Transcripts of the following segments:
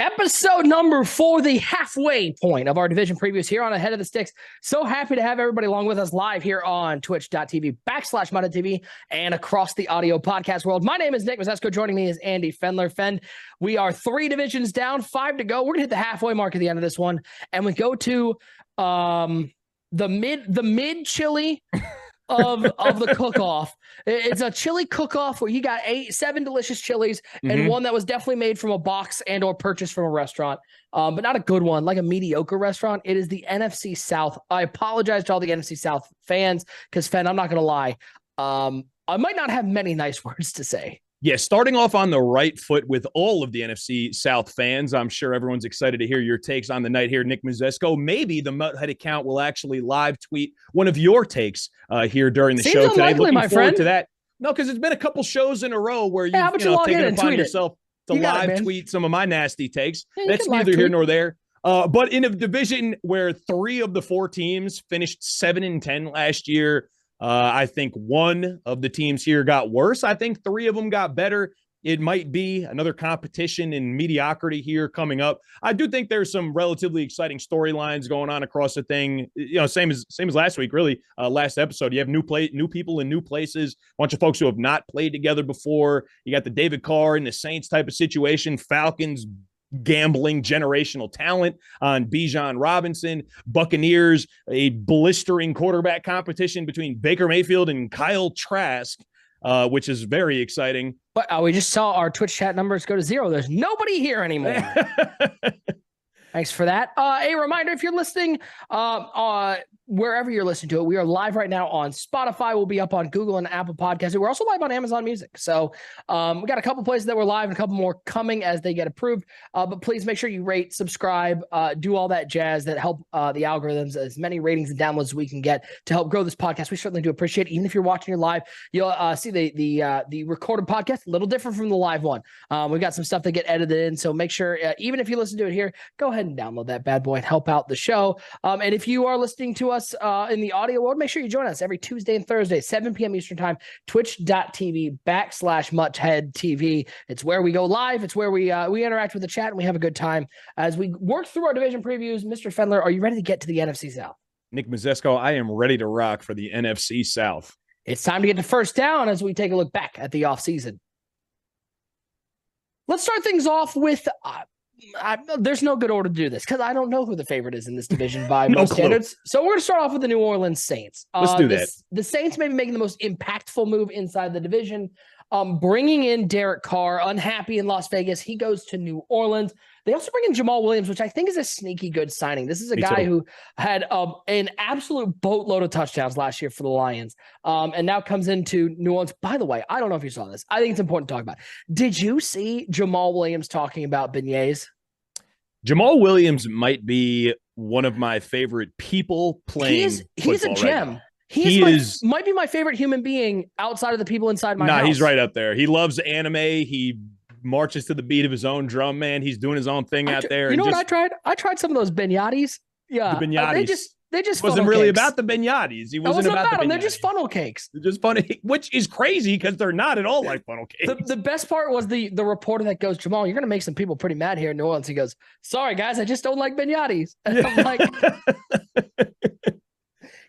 Episode number 4, the halfway point of our division previews here on Ahead of the Sticks. So happy to have everybody along with us live here on twitch.tv/MudheadTV and across the audio podcast world. My name is Nick Mizesko. Joining me is Andy Fendler. Fend, we are 3 divisions down, 5 to go. We're going to hit the halfway mark at the end of this one. And we go to the mid chili of the cook-off. It's a chili cook-off where you got 7 delicious chilies and one that was definitely made from a box and or purchased from a restaurant, but not a good one, like a mediocre restaurant. It is the NFC South. I apologize to all the NFC South fans because, Fen, I'm not going to lie. I might not have many nice words to say. Yeah, starting off on the right foot with all of the NFC South fans. I'm sure everyone's excited to hear your takes on the night here, Nick Mizesko. Maybe the Mudhead account will actually live tweet one of your takes here during the Seems show today. Looking my forward friend. to that. No, because it's been a couple shows in a row where you've taken it upon yourself to live tweet some of my nasty takes. That's neither here nor there. But in a division where 3 of the 4 teams finished 7-10 last year, I think one of the teams here got worse. I think 3 of them got better. It might be another competition in mediocrity here coming up. I do think there's some relatively exciting storylines going on across the thing. Same as last week, really. Last episode, you have new people in new places, a bunch of folks who have not played together before. You got the David Carr and the Saints type of situation. Falcons gambling generational talent on Bijan Robinson. Buccaneers, a blistering quarterback competition between Baker Mayfield and Kyle Trask, which is very exciting. But we just saw our Twitch chat numbers go to 0. There's nobody here anymore. Thanks for that. A reminder, if you're listening wherever you're listening to it, we are live right now on Spotify. We'll be up on Google and Apple Podcasts. We're also live on Amazon Music. So we got a couple places that we're live and a couple more coming as they get approved. But please make sure you rate, subscribe, do all that jazz that help the algorithms, as many ratings and downloads as we can get to help grow this podcast. We certainly do appreciate it. Even if you're watching it live, you'll see the recorded podcast, a little different from the live one. We've got some stuff that get edited in. So make sure, even if you listen to it here, go ahead and download that bad boy and help out the show. And if you are listening to us in the audio world, make sure you join us every Tuesday and Thursday, 7 p.m. Eastern time, twitch.tv/MudheadTV. It's where we go live. It's where we interact with the chat and we have a good time as we work through our division previews. Mr. Fendler, are you ready to get to the NFC South? Nick Mizesko, I am ready to rock for the NFC South. It's time to get to first down as we take a look back at the offseason. Let's start things off with there's no good order to do this because I don't know who the favorite is in this division by most standards. So we're going to start off with the New Orleans Saints. Let's do that. The Saints may be making the most impactful move inside the division, bringing in Derek Carr, unhappy in Las Vegas. He goes to New Orleans. They also bring in Jamal Williams, which I think is a sneaky good signing. This is a guy who had an absolute boatload of touchdowns last year for the Lions, and now comes into New Orleans. By the way, I don't know if you saw this. I think it's important to talk about. Did you see Jamal Williams talking about beignets? Jamal Williams might be one of my favorite people playing. He's a gem. Right, He might be my favorite human being outside of the people inside my house. He's right up there. He loves anime. He marches to the beat of his own drum, man. He's doing his own thing out there. You know what I tried? I tried some of those beignets. Yeah. The beignets. They just wasn't really about the beignets. He wasn't about them. They're just funnel cakes. They're just funny, which is crazy because they're not at all like funnel cakes. The best part was the reporter that goes, Jamal, you're going to make some people pretty mad here in New Orleans. He goes, sorry, guys, I just don't like beignets. And I'm like,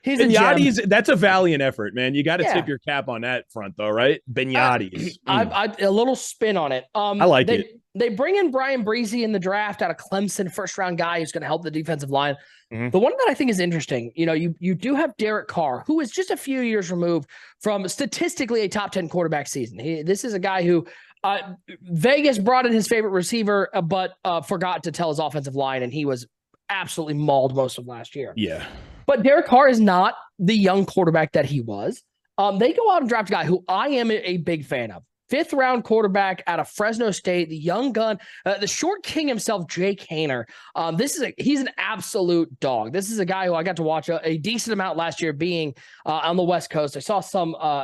he's beignets, that's a valiant effort, man. You got to tip your cap on that front, though, right? Beignets. A little spin on it. I like it. They bring in Brian Breezy in the draft out of Clemson, first-round guy who's going to help the defensive line. Mm-hmm. The one that I think is interesting, you do have Derek Carr, who is just a few years removed from statistically a top 10 quarterback season. This is a guy who Vegas brought in his favorite receiver, but forgot to tell his offensive line, and he was absolutely mauled most of last year. Yeah. But Derek Carr is not the young quarterback that he was. They go out and draft a guy who I am a big fan of. 5th-round quarterback out of Fresno State, the young gun, the short king himself, Jake Haener. He's an absolute dog. This is a guy who I got to watch a decent amount last year being on the West Coast. I saw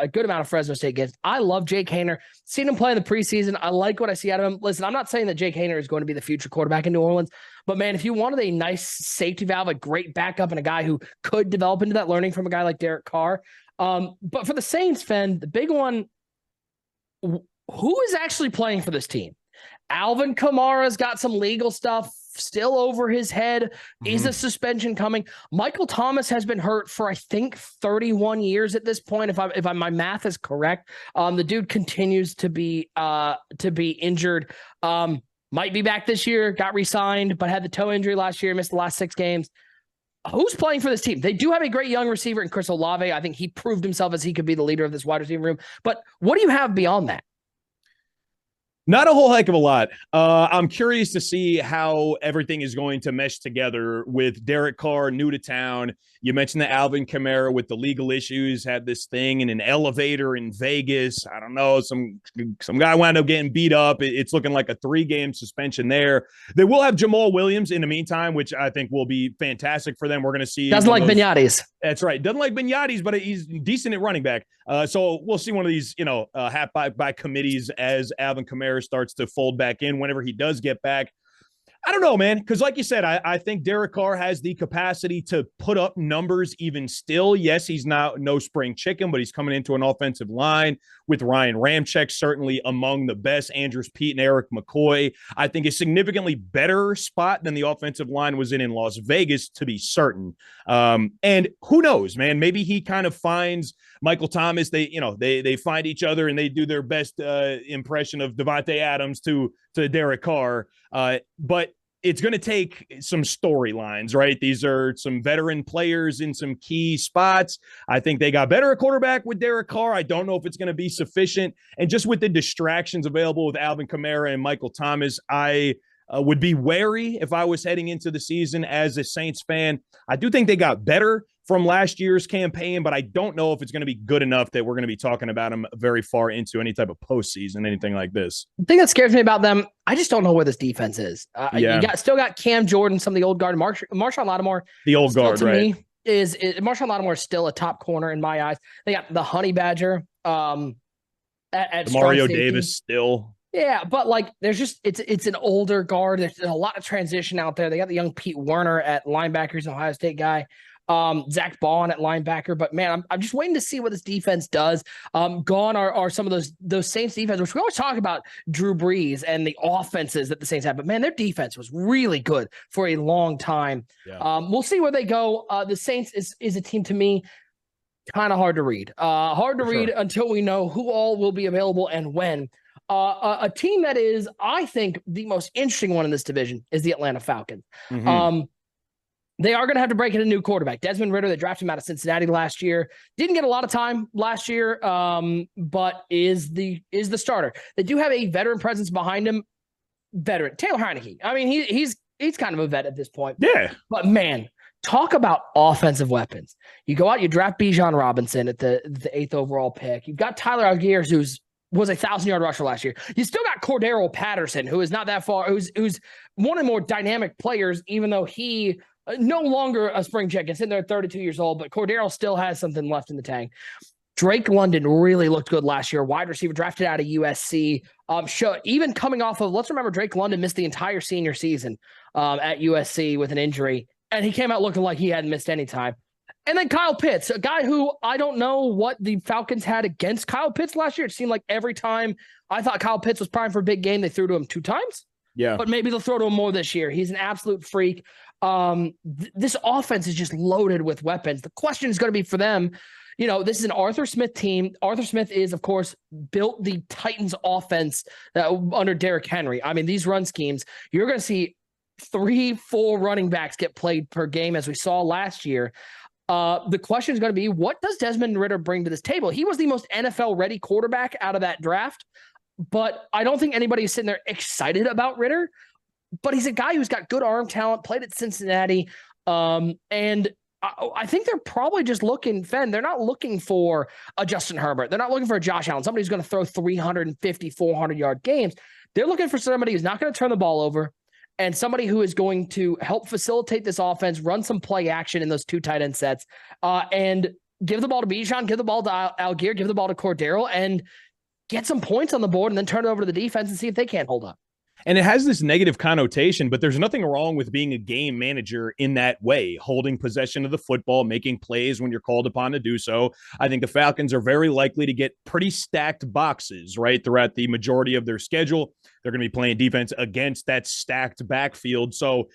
a good amount of Fresno State games. I love Jake Haener. Seen him play in the preseason. I like what I see out of him. Listen, I'm not saying that Jake Haener is going to be the future quarterback in New Orleans, but man, if you wanted a nice safety valve, a great backup, and a guy who could develop into that learning from a guy like Derek Carr. But for the Saints, Fen, the big one, who is actually playing for this team? Alvin Kamara's got some legal stuff still over his head. Is a suspension coming? Michael Thomas has been hurt for, I think, 31 years at this point. If my math is correct, the dude continues to be injured. Might be back this year, got re-signed, but had the toe injury last year, missed the last 6 games. Who's playing for this team? They do have a great young receiver in Chris Olave. I think he proved himself as he could be the leader of this wide receiver room. But what do you have beyond that? Not a whole heck of a lot. I'm curious to see how everything is going to mesh together with Derek Carr, new to town. You mentioned the Alvin Kamara with the legal issues, had this thing in an elevator in Vegas. I don't know. Some guy wound up getting beat up. It's looking like a 3-game suspension there. They will have Jamal Williams in the meantime, which I think will be fantastic for them. We're going to see. Doesn't like Benyatis. That's right. Doesn't like Benyatis, but he's decent at running back. So we'll see one of these, hat by committees as Alvin Kamara starts to fold back in whenever he does get back. I don't know, man, because like you said, I think Derek Carr has the capacity to put up numbers even still. Yes, he's no spring chicken, but he's coming into an offensive line with Ryan Ramczyk, certainly among the best. Andrews Pete and Eric McCoy, I think, a significantly better spot than the offensive line was in Las Vegas, to be certain. And who knows, man, maybe he kind of finds Michael Thomas. They find each other and they do their best impression of Devontae Adams to Derek Carr. But it's going to take some storylines, right? These are some veteran players in some key spots. I think they got better at quarterback with Derek Carr. I don't know if it's going to be sufficient. And just with the distractions available with Alvin Kamara and Michael Thomas, I would be wary if I was heading into the season as a Saints fan. I do think they got better from last year's campaign, but I don't know if it's going to be good enough that we're going to be talking about them very far into any type of postseason, anything like this. The thing that scares me about them, I just don't know where this defense is. You still got Cam Jordan, some of the old guard, Marshawn Lattimore. The old guard, right? Is Marshawn Lattimore is still a top corner in my eyes. They got the Honey Badger at Mario Davis still. Yeah, but it's an older guard. There's a lot of transition out there. They got the young Pete Werner at linebacker, he's an Ohio State guy. Zach Bond at linebacker, but man, I'm just waiting to see what this defense does. Gone are some of those Saints defense, which we always talk about Drew Brees and the offenses that the Saints have, but man, their defense was really good for a long time. Yeah. We'll see where they go. The Saints is a team, to me, kind of hard to read. Read until we know who all will be available and when. A team that is, I think, the most interesting one in this division is the Atlanta Falcons. Mm-hmm. They are going to have to break in a new quarterback. Desmond Ridder, they drafted him out of Cincinnati last year. Didn't get a lot of time last year, but is the starter. They do have a veteran presence behind him. Veteran Taylor Heineke. I mean, he's kind of a vet at this point. Yeah. But man, talk about offensive weapons. You go out, you draft Bijan Robinson at the 8th overall pick. You've got Tyler Algiers, who's was a 1,000-yard rusher last year. You still got Cordero Patterson, who is not that far, who's one of the more dynamic players, even though he no longer a spring chicken, sitting there at 32 years old, but Cordero still has something left in the tank. Drake London really looked good last year. Wide receiver drafted out of USC. Even coming off of, let's remember, Drake London missed the entire senior season at USC with an injury, and he came out looking like he hadn't missed any time. And then Kyle Pitts, a guy who I don't know what the Falcons had against Kyle Pitts last year. It seemed like every time I thought Kyle Pitts was primed for a big game, they threw to him 2 times. Yeah. But maybe they'll throw to him more this year. He's an absolute freak. This offense is just loaded with weapons. The question is going to be for them, this is an Arthur Smith team. Arthur Smith is, of course, built the Titans offense under Derrick Henry. I mean, these run schemes, you're going to see 3-4 running backs get played per game, as we saw last year. The question is going to be, what does Desmond Ridder bring to this table? He was the most NFL-ready quarterback out of that draft, but I don't think anybody is sitting there excited about Ridder. But he's a guy who's got good arm talent, played at Cincinnati, and I think they're probably just looking, they're not looking for a Justin Herbert. They're not looking for a Josh Allen, somebody who's going to throw 350, 400-yard games. They're looking for somebody who's not going to turn the ball over, and somebody who is going to help facilitate this offense, run some play action in those 2 tight end sets, and give the ball to Bijan, give the ball to Algier, give the ball to Cordero, and get some points on the board, and then turn it over to the defense and see if they can't hold up. And it has this negative connotation, but there's nothing wrong with being a game manager in that way, holding possession of the football, making plays when you're called upon to do so. I think the Falcons are very likely to get pretty stacked boxes, right, throughout the majority of their schedule. They're going to be playing defense against that stacked backfield. So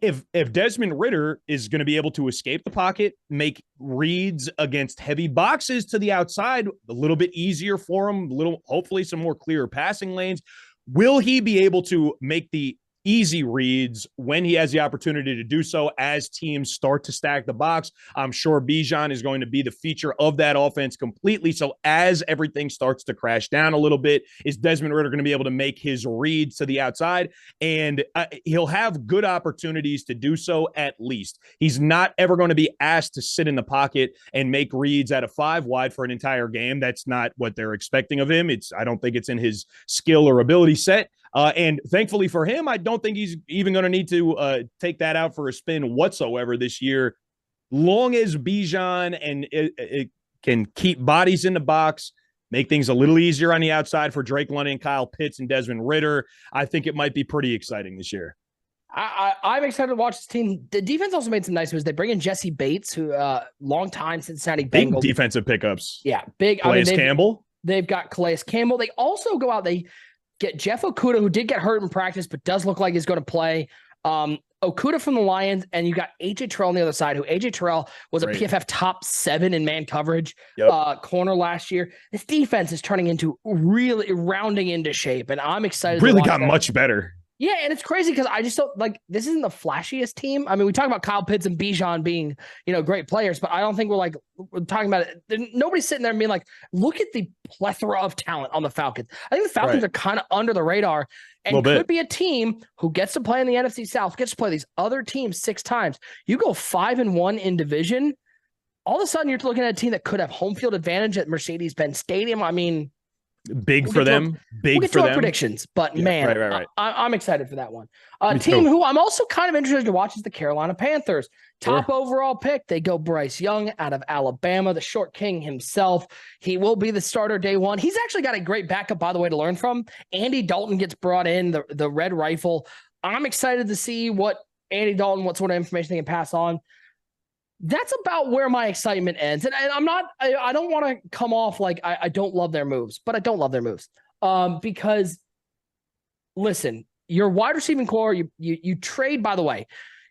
if Desmond Ridder is going to be able to escape the pocket, make reads against heavy boxes to the outside a little bit easier for him, hopefully some more clearer passing lanes, will he be able to make the easy reads when he has the opportunity to do so as teams start to stack the box? I'm sure Bijan is going to be the feature of that offense completely. So as everything starts to crash down a little bit, is Desmond Ridder going to be able to make his reads to the outside? And he'll have good opportunities to do so at least. He's not ever going to be asked to sit in the pocket and make reads at a 5 wide for an entire game. That's not what they're expecting of him. I don't think it's in his skill or ability set. And thankfully for him, I don't think he's even going to need to take that out for a spin whatsoever this year. Long as Bijan and it can keep bodies in the box, make things a little easier on the outside for Drake London, Kyle Pitts, and Desmond Ridder, I think it might be pretty exciting this year. I'm excited to watch this team. The defense also made some nice moves. They bring in Jesse Bates, who long time Cincinnati Bengals. Big defensive pickups. Yeah, big. Calais Campbell. They've got Calais Campbell. They also go out. They get Jeff Okudah, who did get hurt in practice, but does look like he's going to play. Okudah from the Lions, and you got A.J. Terrell on the other side, who A.J. Terrell was a PFF top 7 in man coverage corner last year. This defense is turning into really rounding into shape, and I'm excited. Really got much better. Yeah, and it's crazy because I just don't like this isn't the flashiest team. I mean, we talk about Kyle Pitts and Bijan being, great players, but I don't think we're talking about it. Nobody's sitting there and being like, look at the plethora of talent on the Falcons. I think the Falcons are kind of under the radar and could be a team who gets to play in the NFC South, gets to play these other teams 6 times. You go 5-1 in division, all of a sudden you're looking at a team that could have home field advantage at Mercedes-Benz Stadium. I mean, big for them. We'll get to our predictions, but man, right. I'm excited for that one. Team who I'm also kind of interested to watch is the Carolina Panthers. Top overall pick. They go Bryce Young out of Alabama, the short king himself. He will be the starter day one. He's actually got a great backup, by the way, to learn from. Andy Dalton gets brought in, the red rifle. I'm excited to see what Andy Dalton, what sort of information they can pass on. That's about where my excitement ends. And I don't want to come off like I don't love their moves, but I don't love their moves. Because listen, your wide receiving core, you trade, by the way,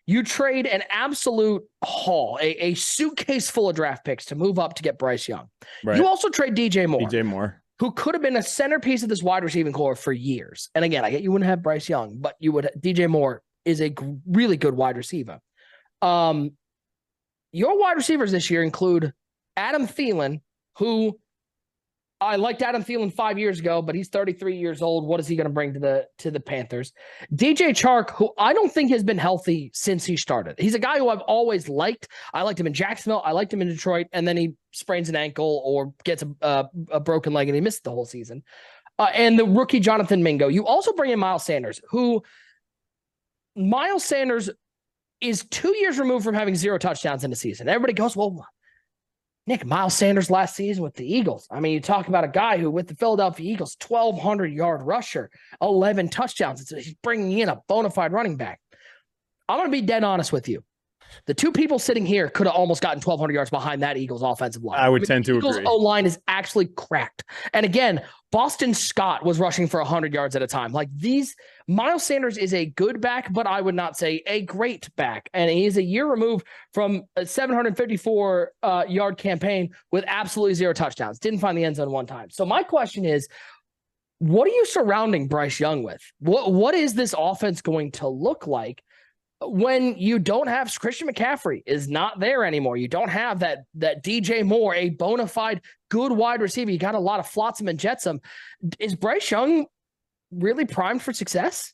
you trade an absolute haul, a suitcase full of draft picks to move up to get Bryce Young. Right. You also trade DJ Moore, who could have been a centerpiece of this wide receiving core for years. And again, I get you wouldn't have Bryce Young, but DJ Moore is a really good wide receiver. Your wide receivers this year include Adam Thielen, who I liked Adam Thielen 5 years ago, but he's 33 years old. What is he going to bring to the Panthers? DJ Chark, who I don't think has been healthy since he started. He's a guy who I've always liked. I liked him in Jacksonville. I liked him in Detroit, and then he sprains an ankle or gets a broken leg, and he missed the whole season. And the rookie Jonathan Mingo. You also bring in Miles Sanders, is 2 years removed from having 0 touchdowns in the season. Everybody goes, well, Nick, Miles Sanders last season with the Eagles. I mean, you talk about a guy who with the Philadelphia Eagles, 1,200-yard rusher, 11 touchdowns. He's bringing in a bona fide running back. I'm going to be dead honest with you. The 2 people sitting here could have almost gotten 1,200 yards behind that Eagles offensive line. I would tend to agree. Eagles O-line is actually cracked. And again, Boston Scott was rushing for 100 yards at a time. Miles Sanders is a good back, but I would not say a great back. And he is a year removed from a 754-yard campaign with absolutely 0 touchdowns. Didn't find the end zone one time. So my question is, what are you surrounding Bryce Young with? What is this offense going to look like when you don't have Christian McCaffrey is not there anymore? You don't have that DJ Moore, a bona fide good wide receiver. You got a lot of flotsam and jetsam. Is Bryce Young really primed for success?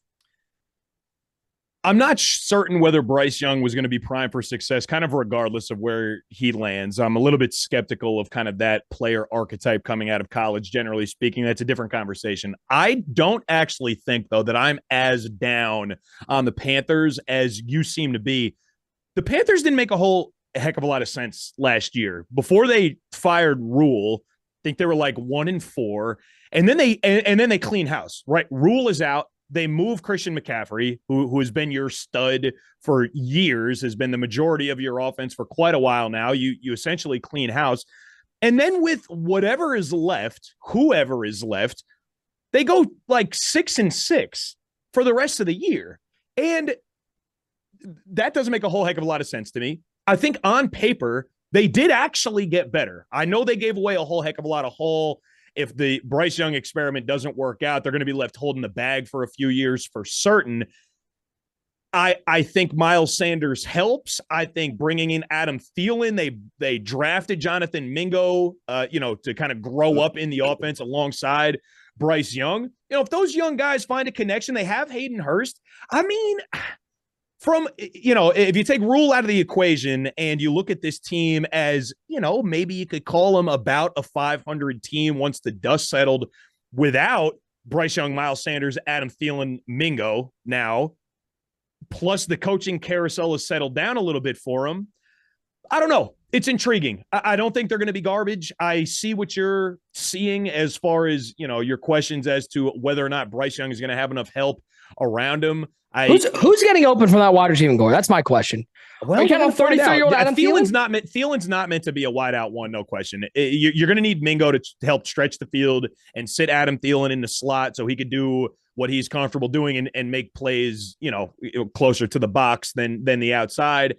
I'm not certain whether Bryce Young was going to be primed for success, kind of regardless of where he lands. I'm a little bit skeptical of kind of that player archetype coming out of college, generally speaking. That's a different conversation. I don't actually think, though, that I'm as down on the Panthers as you seem to be. The Panthers didn't make a heck of a lot of sense last year. Before they fired Rule, I think they were like 1-4, and then they clean house, right? Rule is out. they move Christian McCaffrey, who has been your stud for years, has been the majority of your offense for quite a while now. You essentially clean house. And then with whatever is left, whoever is left, they go like 6-6 for the rest of the year. And that doesn't make a whole heck of a lot of sense to me. I think on paper, they did actually get better. I know they gave away a whole heck of a lot of Hall. If the Bryce Young experiment doesn't work out, they're going to be left holding the bag for a few years for certain. I think Miles Sanders helps. I think bringing in Adam Thielen, they drafted Jonathan Mingo, to kind of grow up in the offense alongside Bryce Young. If those young guys find a connection, they have Hayden Hurst. I mean, if you take Rule out of the equation and you look at this team as, maybe you could call them about a 500 team once the dust settled without Bryce Young, Miles Sanders, Adam Thielen, Mingo now, plus the coaching carousel has settled down a little bit for them. I don't know. It's intriguing. I don't think they're going to be garbage. I see what you're seeing as far as, your questions as to whether or not Bryce Young is going to have enough help around him. Who's getting open from that wide receiving core? That's my question. Well, are you getting 33-year-old Adam Thielen's not meant to be a wideout one, no question. You're going to need Mingo to help stretch the field and sit Adam Thielen in the slot so he could do what he's comfortable doing and make plays, closer to the box than the outside.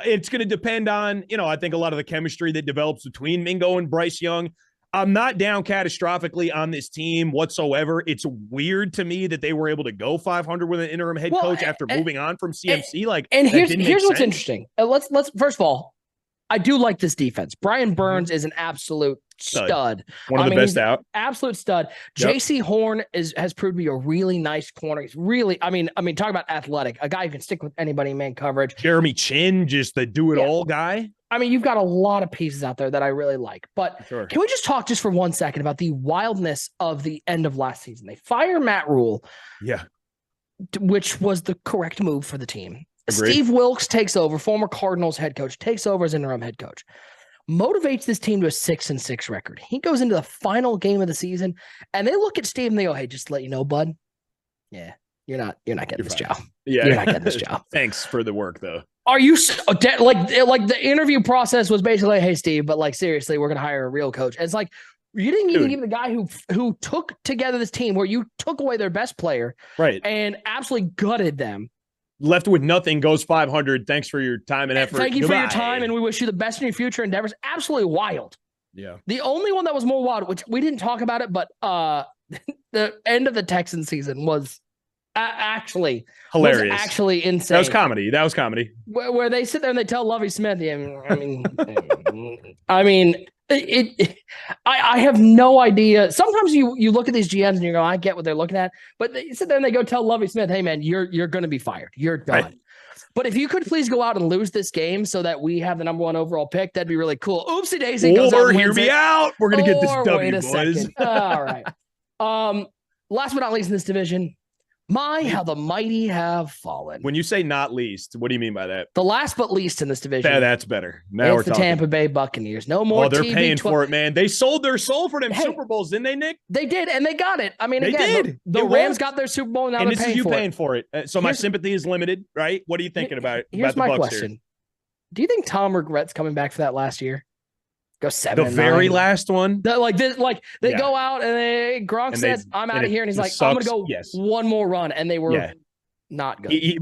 It's going to depend on, I think a lot of the chemistry that develops between Mingo and Bryce Young. I'm not down catastrophically on this team whatsoever. It's weird to me that they were able to go 500 with an interim head coach after moving on from CMC. Here's what's interesting. Let's first of all, I do like this defense. Brian Burns is an absolute stud. One of the best out. Absolute stud. Yep. JC Horn has proved to be a really nice corner. He's really, talk about athletic. A guy who can stick with anybody in man coverage. Jeremy Chin, just the do-it-all guy. You've got a lot of pieces out there that I really like. But Can we just talk just for 1 second about the wildness of the end of last season? They fire Matt Rule. Yeah. Which was the correct move for the team. Agreed. Steve Wilkes takes over, former Cardinals head coach, takes over as interim head coach. Motivates this team to a 6-6 record. He goes into the final game of the season, and they look at Steve and they go, "Hey, just to let you know, bud. Yeah, you're not getting this job. Yeah, you're not getting this job. Thanks for the work, though. Are you like the interview process was basically, hey, Steve, but like seriously, we're gonna hire a real coach. And it's like you didn't even give the guy who took together this team where you took away their best player, right, and absolutely gutted them." Left with nothing, goes 500. Thanks for your time and effort. Thank you for your time, and we wish you the best in your future endeavors. Absolutely wild. Yeah. The only one that was more wild, which we didn't talk about it, but the end of the Texans season was actually hilarious. Was actually insane. That was comedy. Where they sit there and they tell Lovie Smith, I have no idea. Sometimes you look at these GMs and you go, I get what they're looking at, but they sit there and they go tell Lovie Smith, hey man, you're going to be fired. You're done. Right. But if you could please go out and lose this game so that we have the number 1 overall pick, that'd be really cool. Oopsie daisy. Or hear me out. We're going to get this W, boys. Second. All right. Last but not least in this division, how the mighty have fallen. When you say not least, what do you mean by that? The last but least in this division. That's better. Now we're the talking. Tampa Bay Buccaneers. No more. Oh, they're paying for it, man. They sold their soul for them Super Bowls, didn't they, Nick? They did, and they got it. The Rams got their Super Bowl, now and they're paying for it. Paying for it. So my sympathy is limited, right? What are you thinking about? Here's about my question: here? Do you think Tom regrets coming back for that last year? Go 7. The very last one. They go out and Gronk says, "I'm out of here," and he's like, "I'm going to go one more run," and they were not good.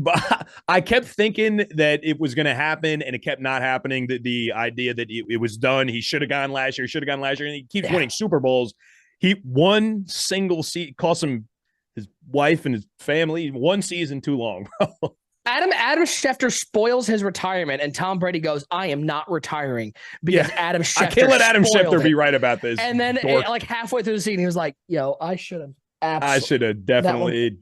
I kept thinking that it was going to happen, and it kept not happening. The idea that it was done. He should have gone last year. And he keeps winning Super Bowls. He won single season. Cost him his wife and his family 1 season too long, bro. Adam Schefter spoils his retirement, and Tom Brady goes, I am not retiring because Adam Schefter. I can't let Adam Schefter be right about this. And then halfway through the season, he was like, yo, I should have. I should have definitely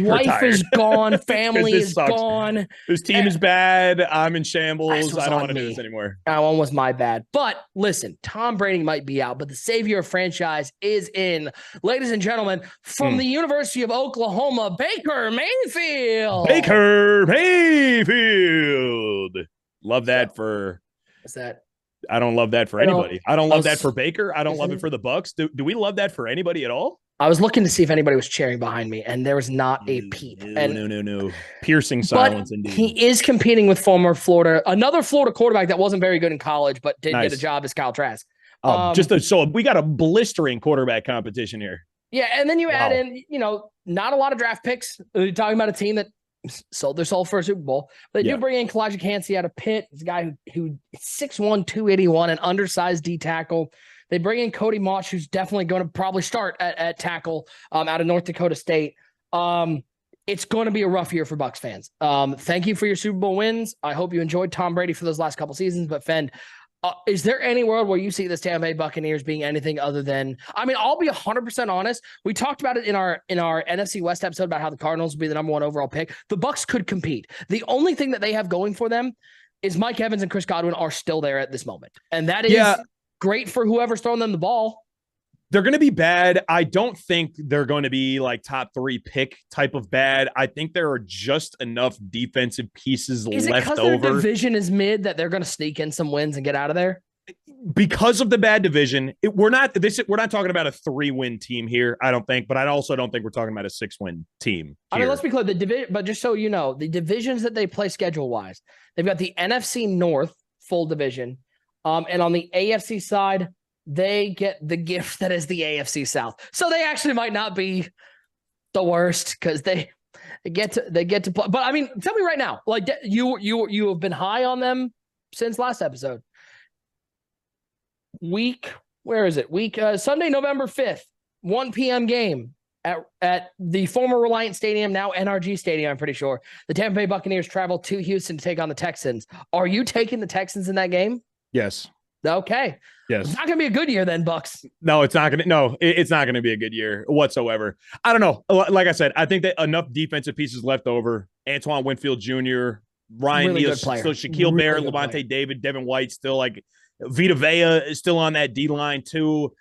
wife retired. Is gone. Family is gone. This team is bad. I'm in shambles. I don't want to do this anymore. That one was my bad. But listen, Tom Brady might be out, but the savior of franchise is in. Ladies and gentlemen, from the University of Oklahoma, Baker Mayfield. Love that for. What's that? I don't love that for anybody. I don't love that for Baker. I don't love it for the Bucks. Do we love that for anybody at all? I was looking to see if anybody was cheering behind me, and there was not a peep. No. Piercing silence, indeed. He is competing with another Florida quarterback that wasn't very good in college, but did get a job as Kyle Trask. So we got a blistering quarterback competition here. Yeah, and then you add in, not a lot of draft picks. You're talking about a team that sold their soul for a Super Bowl. But they do bring in Kalijah Kancey out of Pitt. He's a guy who 6'1", 281, an undersized D tackle. They bring in Cody Mauch, who's definitely going to probably start at tackle out of North Dakota State. It's going to be a rough year for Bucs fans. Thank you for your Super Bowl wins. I hope you enjoyed Tom Brady for those last couple seasons. But Fend, is there any world where you see the Tampa Bay Buccaneers being anything other than? I mean, I'll be 100% honest. We talked about it in our NFC West episode about how the Cardinals will be the number 1 overall pick. The Bucs could compete. The only thing that they have going for them is Mike Evans and Chris Godwin are still there at this moment, and that is great for whoever's throwing them the ball. They're going to be bad. I don't think they're going to be like top 3 pick type of bad. I think there are just enough defensive pieces left over. Is it because their division is mid that they're going to sneak in some wins and get out of there? Because of the bad division, we're not talking about a 3-win team here, I don't think, but I also don't think we're talking about a 6-win team here. I mean, let's be clear, the division, but just so you know, the divisions that they play schedule-wise, they've got the NFC North full division, and on the AFC side, they get the gift that is the AFC South. So they actually might not be the worst because they get to play. But I mean, tell me right now, like you have been high on them since last episode. Sunday, November 5th, 1 p.m. game at the former Reliant Stadium, now NRG Stadium, I'm pretty sure. The Tampa Bay Buccaneers travel to Houston to take on the Texans. Are you taking the Texans in that game? Yes. Okay. Yes. It's not going to be a good year then, Bucks. No, it's not going to. No, it's not going to be a good year whatsoever. I don't know. Like I said, I think that enough defensive pieces left over. Antoine Winfield Jr., Ryan Neal, so Shaquille Barrett, Levante David, Devin White, still like Vita Vea is still on that D line too.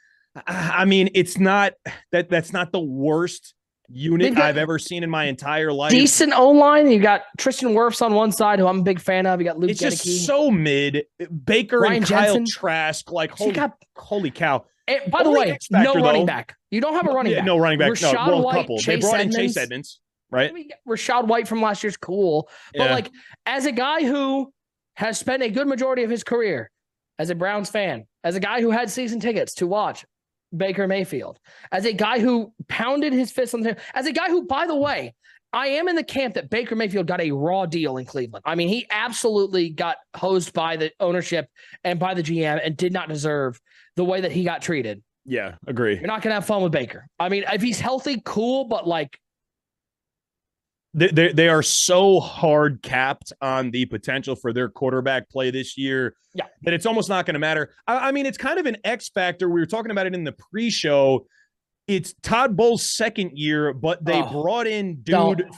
I mean, it's not that's not the worst unit I've ever seen in my entire life. Decent O-line. You got Tristan Wirfs on one side, who I'm a big fan of. You got Luke Gedeke. It's just so mid. Baker Ryan and Jensen. Kyle Trask, like holy cow. And by the way, no running back. You don't have a running back. No running back. Rashad White, couple. They brought in Chase Edmonds, right? I mean, Rashad White from last year's cool. But like, as a guy who has spent a good majority of his career as a Browns fan, as a guy who had season tickets to watch Baker Mayfield, as a guy who pounded his fist on the table, as a guy who, by the way, I am in the camp that Baker Mayfield got a raw deal in Cleveland. I mean, he absolutely got hosed by the ownership and by the GM and did not deserve the way that he got treated. Yeah, agree. You're not going to have fun with Baker. I mean, if he's healthy, cool, but like, they are so hard capped on the potential for their quarterback play this year that it's almost not going to matter. I mean, it's kind of an X factor. We were talking about it in the pre-show. It's Todd Bowles' second year, but they brought in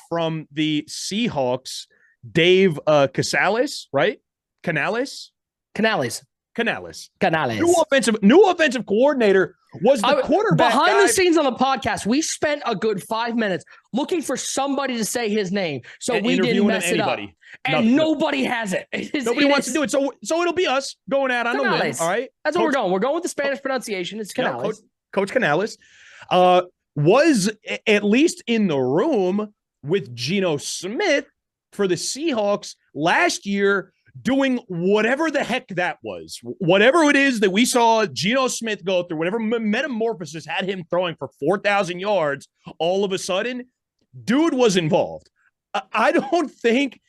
from the Seahawks, Dave Casales, right? Canales. New offensive coordinator was the quarterback behind the scenes on the podcast. We spent a good 5 minutes looking for somebody to say his name, so we didn't mess it up. And nobody has it. Nobody wants to do it. So it'll be us going out on the limb. All right, that's what we're going. We're going with the Spanish pronunciation. It's Canales. Coach Canales was at least in the room with Geno Smith for the Seahawks last year, doing whatever the heck that was, whatever it is that we saw Geno Smith go through, whatever metamorphosis had him throwing for 4,000 yards, all of a sudden, dude was involved. I don't think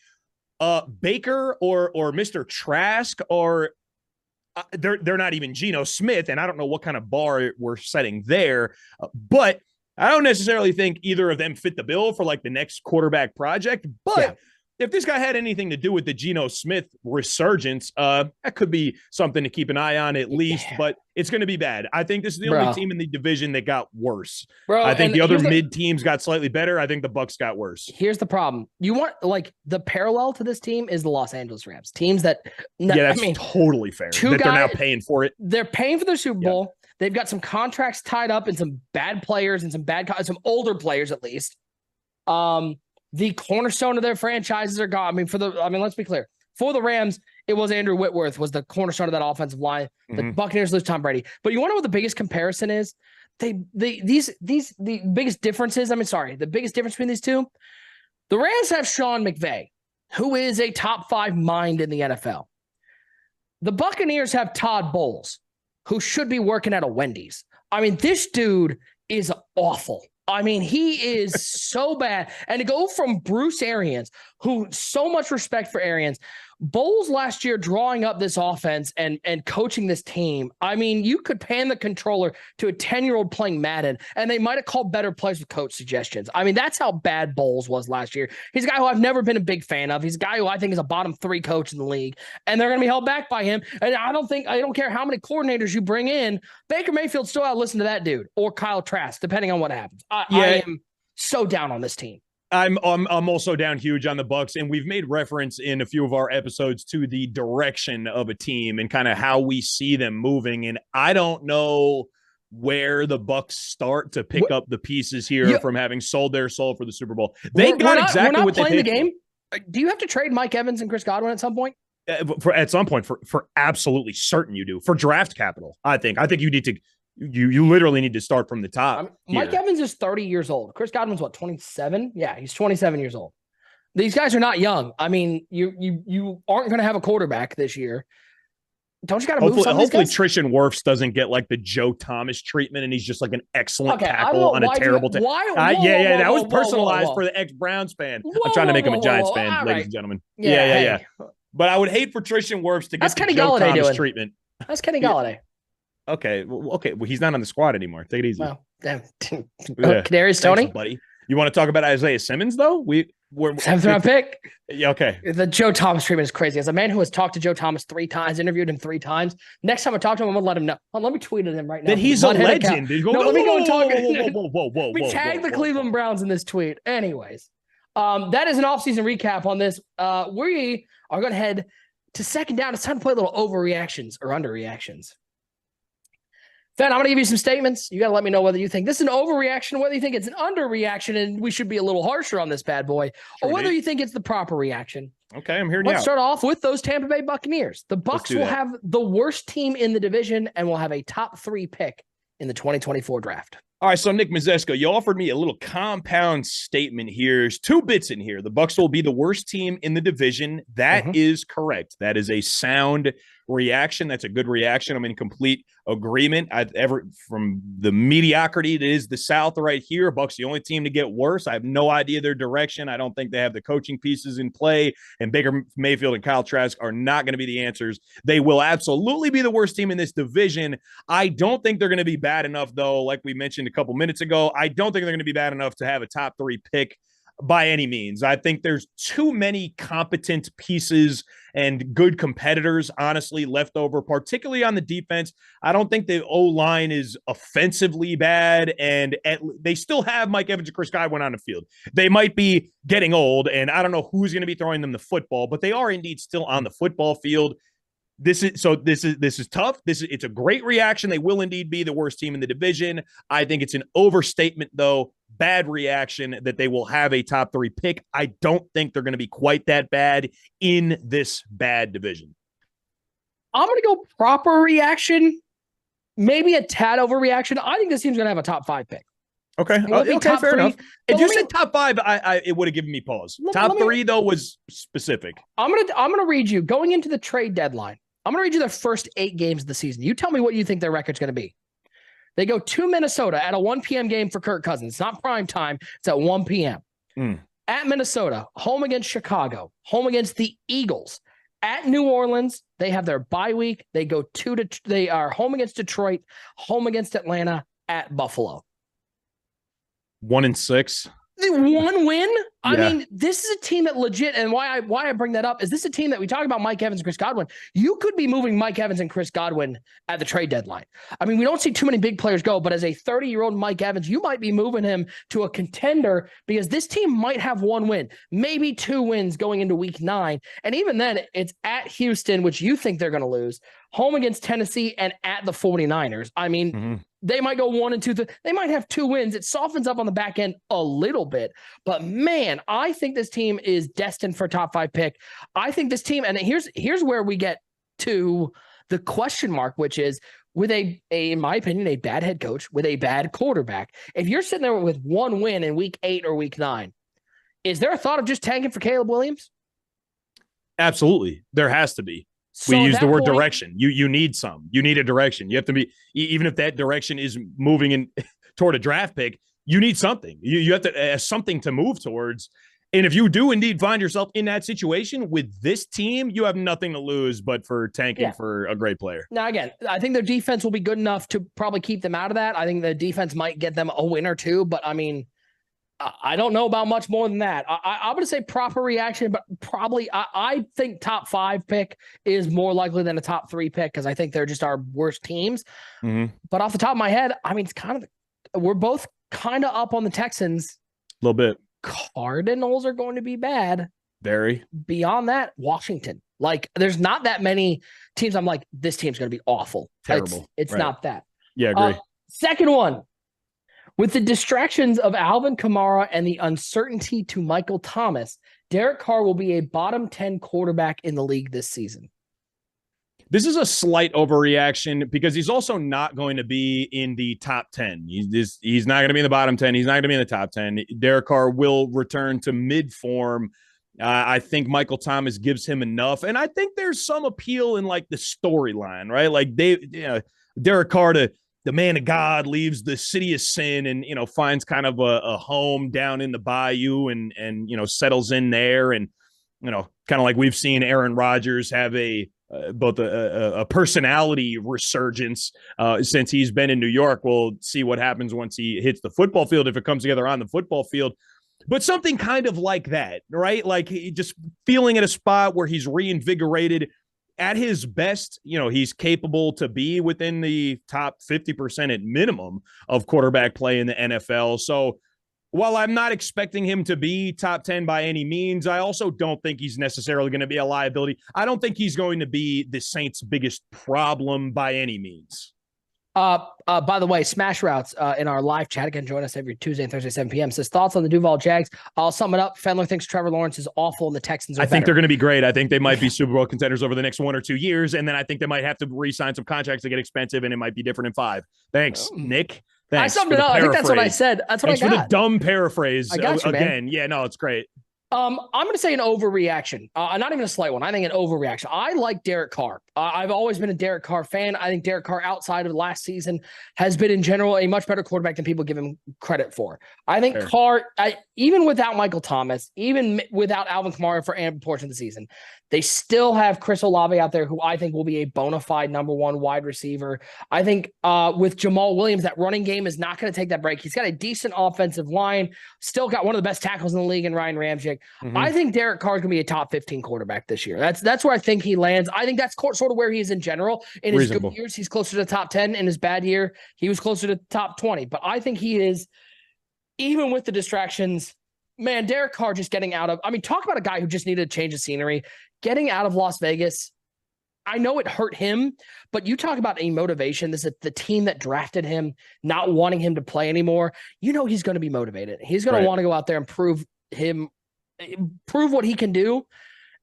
Baker or Mr. Trask or they're not even Geno Smith, and I don't know what kind of bar we're setting there, but I don't necessarily think either of them fit the bill for like the next quarterback project, but if this guy had anything to do with the Geno Smith resurgence, that could be something to keep an eye on at least, but it's going to be bad. I think this is the only team in the division that got worse. I think the other mid teams got slightly better. I think the Bucs got worse. Here's the problem. You want, like, the parallel to this team is the Los Angeles Rams. Teams that, that's totally fair. They're now paying for it. They're paying for their Super Bowl. They've got some contracts tied up and some bad players and some older players at least. The cornerstone of their franchises are gone. Let's be clear. For the Rams, it was Andrew Whitworth was the cornerstone of that offensive line. The Buccaneers lose Tom Brady. But you want to know what the biggest comparison is? the biggest differences. The biggest difference between these two. The Rams have Sean McVay, who is a top 5 mind in the NFL. The Buccaneers have Todd Bowles, who should be working at a Wendy's. I mean, this dude is awful. I mean, he is so bad. And to go from Bruce Arians, who so much respect for Arians, Bowles last year drawing up this offense and coaching this team. I mean, you could pan the controller to a 10-year-old playing Madden, and they might have called better plays with coach suggestions. I mean, that's how bad Bowles was last year. He's a guy who I've never been a big fan of. He's a guy who I think is a bottom 3 coach in the league, and they're going to be held back by him. And I don't care how many coordinators you bring in, Baker Mayfield still out listen to that dude or Kyle Trask, depending on what happens. I am so down on this team. I'm also down huge on the Bucs, and we've made reference in a few of our episodes to the direction of a team and kind of how we see them moving. And I don't know where the Bucs start to pick up the pieces here from having sold their soul for the Super Bowl. They got exactly what they paid. The game. Do you have to trade Mike Evans and Chris Godwin at some point? At some point, for absolutely certain you do. For draft capital, I think you need to. You literally need to start from the top. Mike Evans is 30 years old. Chris Godwin's 27? Yeah, he's 27 years old. These guys are not young. I mean, you aren't going to have a quarterback this year. Don't you got to move some of these guys? Hopefully Trishan Wirfs doesn't get like the Joe Thomas treatment and he's just like an excellent tackle on a terrible team. That was personalized for the ex-Browns fan. I'm trying to make him a Giants fan, ladies and gentlemen. Yeah. But I would hate for Trishan Wirfs to get the Joe Thomas treatment. That's Kenny Galladay. Okay. Well, he's not on the squad anymore. Take it easy. Well, damn. Kadarius Toney, buddy. You want to talk about Isaiah Simmons though? We're 7th round pick. Yeah. Okay. The Joe Thomas treatment is crazy. As a man who has talked to Joe Thomas 3 times, interviewed him 3 times. Next time I talk to him, I'm gonna let him know. Let me tweet at him right now. That he's a legend. Let me go and talk. We tag the Cleveland Browns in this tweet. Anyways, that is an offseason recap on this. We are going to head to second down. It's time to play a little overreactions or underreactions. Fen, I'm going to give you some statements. You got to let me know whether you think this is an overreaction, whether you think it's an underreaction, and we should be a little harsher on this bad boy, or whether you think it's the proper reaction. Okay, I'm hearing you out. Let's start off with those Tampa Bay Buccaneers. The Bucs will have the worst team in the division and will have a top 3 pick in the 2024 draft. All right, so Nick Mizesko, you offered me a little compound statement here. There's 2 bits in here. The Bucs will be the worst team in the division. That is correct. That is a sound reaction. That's a good reaction. I'm in complete agreement. From the mediocrity that is the South right here, Bucs the only team to get worse. I have no idea their direction. I don't think they have the coaching pieces in play, and Baker Mayfield and Kyle Trask are not going to be the answers. They will absolutely be the worst team in this division. I don't think they're going to be bad enough, though, like we mentioned a couple minutes ago. I don't think they're going to be bad enough to have a top 3 pick by any means. I think there's too many competent pieces and good competitors, honestly, left over, particularly on the defense. I don't think the O-line is offensively bad, and they still have Mike Evans and Chris Godwin on the field. They might be getting old, and I don't know who's going to be throwing them the football, but they are indeed still on the football field. This is tough. It's a great reaction. They will indeed be the worst team in the division. I think it's an overstatement, though. Bad reaction that they will have a top 3 pick. I don't think they're going to be quite that bad in this bad division. I'm going to go proper reaction, maybe a tad overreaction. I think this team's going to have a top 5 pick. Okay, fair enough. If you said top 5, it would have given me pause. Top 3 though was specific. I'm gonna read you going into the trade deadline. I'm going to read you their first 8 games of the season. You tell me what you think their record's going to be. They go to Minnesota at a 1 p.m. game for Kirk Cousins. It's not prime time. It's at 1 p.m. At Minnesota, home against Chicago, home against the Eagles. At New Orleans, they have their bye week. They are home against Detroit, home against Atlanta, at Buffalo. 1-6. The 1 win? I mean, this is a team that legit, and why I bring that up is this is a team that we talk about Mike Evans and Chris Godwin. You could be moving Mike Evans and Chris Godwin at the trade deadline. I mean, we don't see too many big players go, but as a 30-year-old Mike Evans, you might be moving him to a contender because this team might have 1 win, maybe 2 wins going into week 9. And even then, it's at Houston, which you think they're going to lose, home against Tennessee, and at the 49ers. I mean, they might go 1-2. They might have 2 wins. It softens up on the back end a little bit. But, man, I think this team is destined for a top 5 pick. I think this team, and here's where we get to the question mark, which is with in my opinion, a bad head coach with a bad quarterback. If you're sitting there with one win in week 8 or week 9, is there a thought of just tanking for Caleb Williams? Absolutely. There has to be. So we use the word direction. You need some. You need a direction. You have to be, even if that direction is moving in toward a draft pick, you need something. You have to have something to move towards. And if you do indeed find yourself in that situation with this team, you have nothing to lose but for tanking for a great player. Now, again, I think their defense will be good enough to probably keep them out of that. I think the defense might get them a win or two, but I mean, I don't know about much more than that. I'm going to say proper reaction, but probably I think top 5 pick is more likely than a top 3 pick because I think they're just our worst teams. Mm-hmm. But off the top of my head, I mean, it's kind of we're both kind of up on the Texans. A little bit. Cardinals are going to be bad. Very. Beyond that, Washington. Like, there's not that many teams I'm like, this team's going to be awful. Terrible. It's not that. Yeah, agree. Second one. With the distractions of Alvin Kamara and the uncertainty to Michael Thomas, Derek Carr will be a bottom 10 quarterback in the league this season. This is a slight overreaction because he's also not going to be in the top 10. He's not going to be in the bottom 10. He's not going to be in the top 10. Derek Carr will return to mid-form. I think Michael Thomas gives him enough. And I think there's some appeal in like the storyline, right? Like Derek Carr, the man of God, leaves the city of sin and, finds kind of a home down in the bayou and settles in there. And, kind of like we've seen Aaron Rodgers have both a personality resurgence since he's been in New York. We'll see what happens once he hits the football field, if it comes together on the football field. But something kind of like that, right? Like he just feeling at a spot where he's reinvigorated. At his best, he's capable to be within the top 50% at minimum of quarterback play in the NFL. So while I'm not expecting him to be top 10 by any means, I also don't think he's necessarily going to be a liability. I don't think he's going to be the Saints' biggest problem by any means. By the way, Smash Routes in our live chat, again, join us every Tuesday and Thursday, 7 p.m. Says thoughts on the Duval Jags. I'll sum it up. Fendler thinks Trevor Lawrence is awful and the Texans are I think they're going to be great. I think they might be Super Bowl contenders over the next 1 or 2 years. And then I think they might have to re-sign some contracts to get expensive and it might be different in 5. Thanks, Nick. Thanks. I summed it up. I think that's what I said. That's what Thanks I got. for the dumb paraphrase. I got you, again. Man. Yeah, no, it's great. I'm going to say an overreaction. Not even a slight one. I think an overreaction. I like Derek Carr. I've always been a Derek Carr fan. I think Derek Carr outside of last season has been in general a much better quarterback than people give him credit for. I think Carr, even without Michael Thomas, even without Alvin Kamara for a portion of the season, they still have Chris Olave out there, who I think will be a bona fide number 1 wide receiver. I think with Jamal Williams, that running game is not going to take that break. He's got a decent offensive line, still got one of the best tackles in the league in Ryan Ramczyk. Mm-hmm. I think Derek Carr is going to be a top 15 quarterback this year. That's where I think he lands. I think that's sort of where he is in general. In his good years, he's closer to the top 10. In his bad year, he was closer to the top 20. But I think he is, even with the distractions, man, Derek Carr just getting out of, talk about a guy who just needed a change of scenery, getting out of Las Vegas. I know it hurt him, but you talk about a motivation. This is the team that drafted him, not wanting him to play anymore. He's going to be motivated. He's going to want to go out there and prove what he can do.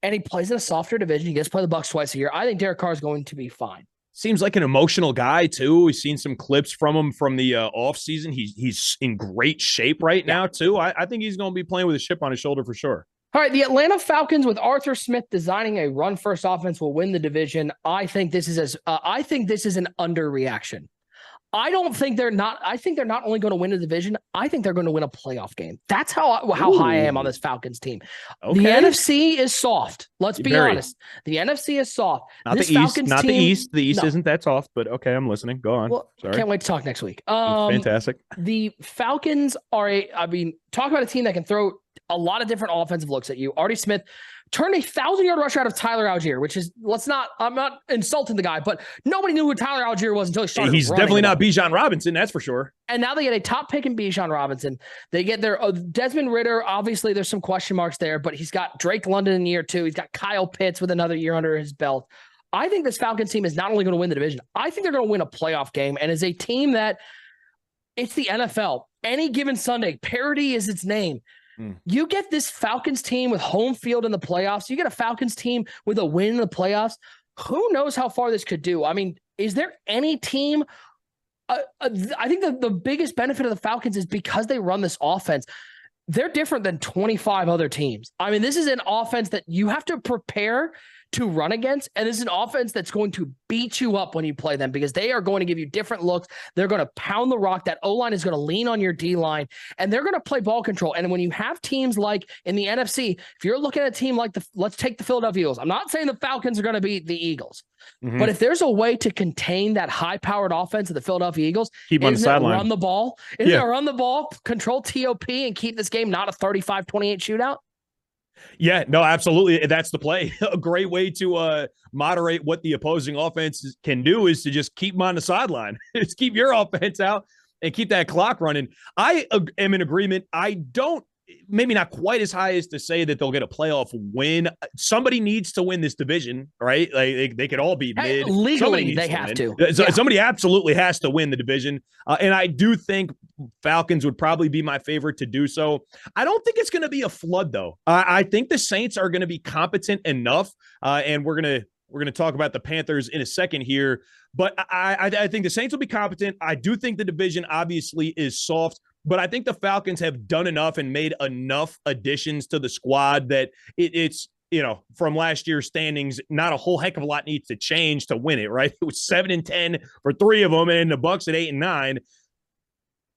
And he plays in a softer division. He gets to play the Bucs twice a year. I think Derek Carr is going to be fine. Seems like an emotional guy too. We've seen some clips from him from the offseason. He's in great shape right now too. I think he's going to be playing with a chip on his shoulder for sure. All right, the Atlanta Falcons with Arthur Smith designing a run-first offense will win the division. I think this is an underreaction. I think they're not only going to win a division, I think they're going to win a playoff game. That's how high I am on this Falcons team. Okay. The NFC is soft. Let's be honest. The NFC is soft. Not the East. The East isn't that soft, but okay, I'm listening. Go on. Well, sorry. Can't wait to talk next week. Fantastic. The Falcons are talk about a team that can throw a lot of different offensive looks at you. Artie Smith turned a 1,000-yard rusher out of Tyler Algier, which is, I'm not insulting the guy, but nobody knew who Tyler Algier was until he started. He's definitely not Bijan Robinson, that's for sure. And now they get a top pick in Bijan Robinson. They get their Desmond Ridder. Obviously, there's some question marks there, but he's got Drake London in year 2. He's got Kyle Pitts with another year under his belt. I think this Falcons team is not only going to win the division, I think they're going to win a playoff game. And is a team that, it's the NFL. Any given Sunday, parity is its name. You get this Falcons team with home field in the playoffs. You get a Falcons team with a win in the playoffs. who knows how far this could do? I mean, is there any team? I think the biggest benefit of the Falcons is because they run this offense. They're different than 25 other teams. I mean, this is an offense that you have to prepare to run against, and this is an offense that's going to beat you up when you play them because they are going to give you different looks. They're going to pound the rock. That O-line is going to lean on your D-line, and they're going to play ball control. And when you have teams like in the NFC, if you're looking at a team like let's take the Philadelphia Eagles. I'm not saying the Falcons are going to beat the Eagles, but if there's a way to contain that high-powered offense of the Philadelphia Eagles, keep on the sideline, run the ball, run the ball, control TOP, and keep this game not a 35-28 shootout. Yeah, no, absolutely. That's the play. A great way to moderate what the opposing offense can do is to just keep them on the sideline. Just keep your offense out and keep that clock running. I am in agreement. I don't, maybe not quite as high as to say that they'll get a playoff win. Somebody needs to win this division, right? Like they could all be mid. Legally, they have to. Somebody absolutely has to win the division. And I do think Falcons would probably be my favorite to do so. I don't think it's going to be a flood, though. I think the Saints are going to be competent enough, and we're going to talk about the Panthers in a second here. But I think the Saints will be competent. I do think the division obviously is soft. But I think the Falcons have done enough and made enough additions to the squad that it's, from last year's standings, not a whole heck of a lot needs to change to win it, right? It was 7-10 for 3 of them, and the Bucs at 8-9.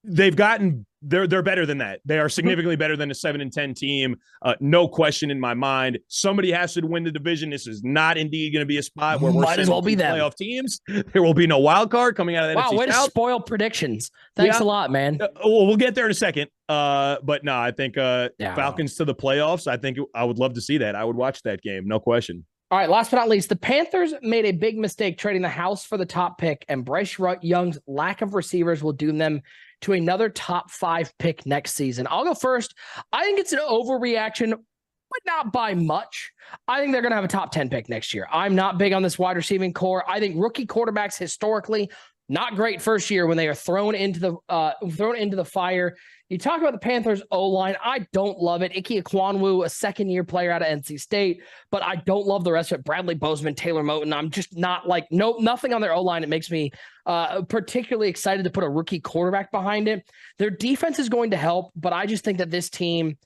They've gotten they're better than that. They are significantly better than a 7-10 team. No question in my mind. Somebody has to win the division. This is not indeed going to be a spot where we're might as well be them playoff teams. There will be no wild card coming out of the NFC South. Wow, way to spoil predictions. Thanks a lot, man. Well, we'll get there in a second. But no, I think Falcons to the playoffs. I think I would love to see that. I would watch that game. No question. All right, last but not least, the Panthers made a big mistake trading the house for the top pick, and Bryce Young's lack of receivers will doom them to another top 5 pick next season. I'll go first. I think it's an overreaction, but not by much. I think they're going to have a top 10 pick next year. I'm not big on this wide receiving core. I think rookie quarterbacks historically not great first year when they are thrown into the fire. You talk about the Panthers O-line. I don't love it. Ike Ekwonu, a second-year player out of NC State, but I don't love the rest of it. Bradley Bozeman, Taylor Moton. I'm just not nothing on their O-line. It makes me particularly excited to put a rookie quarterback behind it. Their defense is going to help, but I just think that this team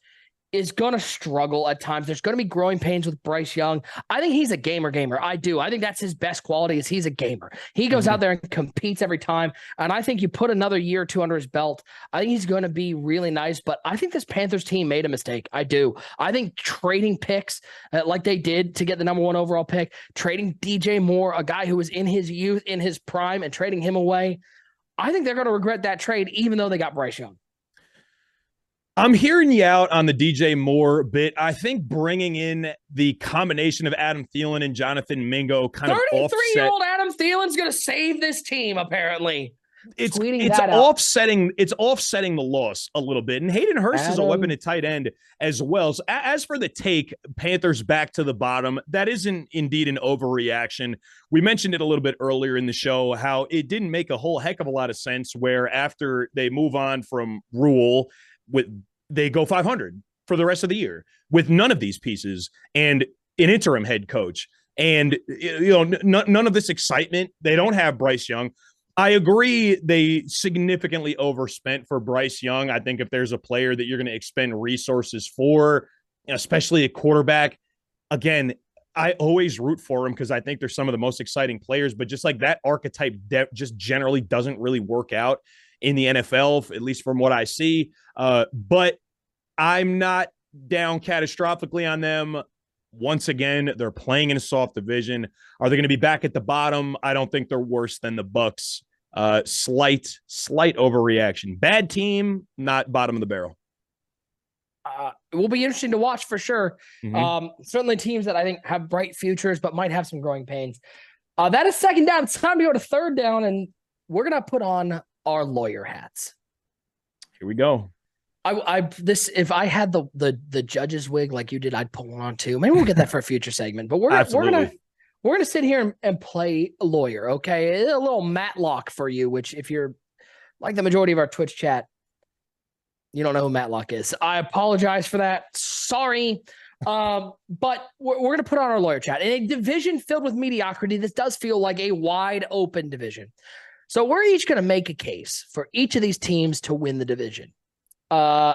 is going to struggle at times. There's going to be growing pains with Bryce Young. I think he's a gamer. I do. I think that's his best quality is he's a gamer. He goes out there and competes every time. And I think you put another year or two under his belt, I think he's going to be really nice. But I think this Panthers team made a mistake. I do. I think trading picks like they did to get the number 1 overall pick, trading DJ Moore, a guy who was in his youth, in his prime, and trading him away, I think they're going to regret that trade, even though they got Bryce Young. I'm hearing you out on the DJ Moore bit. I think bringing in the combination of Adam Thielen and Jonathan Mingo kind of offset. 33-year-old Adam Thielen's going to save this team, apparently. It's offsetting the loss a little bit. And Hayden Hurst is a weapon at tight end as well. So as for the take, Panthers back to the bottom, that isn't indeed an overreaction. We mentioned it a little bit earlier in the show, how it didn't make a whole heck of a lot of sense where after they move on from Rule, they go 500 for the rest of the year with none of these pieces and an interim head coach. And, none of this excitement. They don't have Bryce Young. I agree they significantly overspent for Bryce Young. I think if there's a player that you're going to expend resources for, especially a quarterback, again, I always root for him because I think they're some of the most exciting players, but just like that archetype just generally doesn't really work out in the NFL, at least from what I see. But I'm not down catastrophically on them. Once again, they're playing in a soft division. Are they going to be back at the bottom? I don't think they're worse than the Bucs. Slight overreaction. Bad team, not bottom of the barrel. It will be interesting to watch for sure. Certainly teams that I think have bright futures, but might have some growing pains. That is second down. It's time to go to third down, and we're going to put on our lawyer hats. Here we go. If I had the judge's wig like you did, I'd pull one on too. Maybe we'll get that for a future segment. But we're gonna sit here and play a lawyer. Okay, a little Matlock for you. Which, if you're like the majority of our Twitch chat, you don't know who Matlock is. I apologize for that. Sorry. But we're going to put on our lawyer chat. In a division filled with mediocrity, this does feel like a wide open division. So we're each going to make a case for each of these teams to win the division. Fen,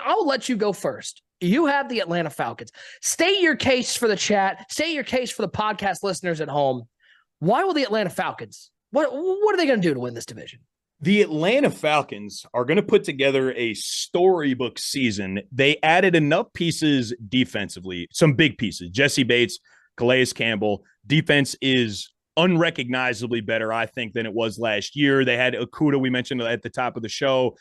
I'll let you go first. You have the Atlanta Falcons. State your case for the chat. State your case for the podcast listeners at home. Why will the Atlanta Falcons? What are they going to do to win this division? The Atlanta Falcons are going to put together a storybook season. They added enough pieces defensively, some big pieces. Jesse Bates, Calais Campbell. Defense is unrecognizably better, I think, than it was last year. They had Okudah, we mentioned at the top of the show,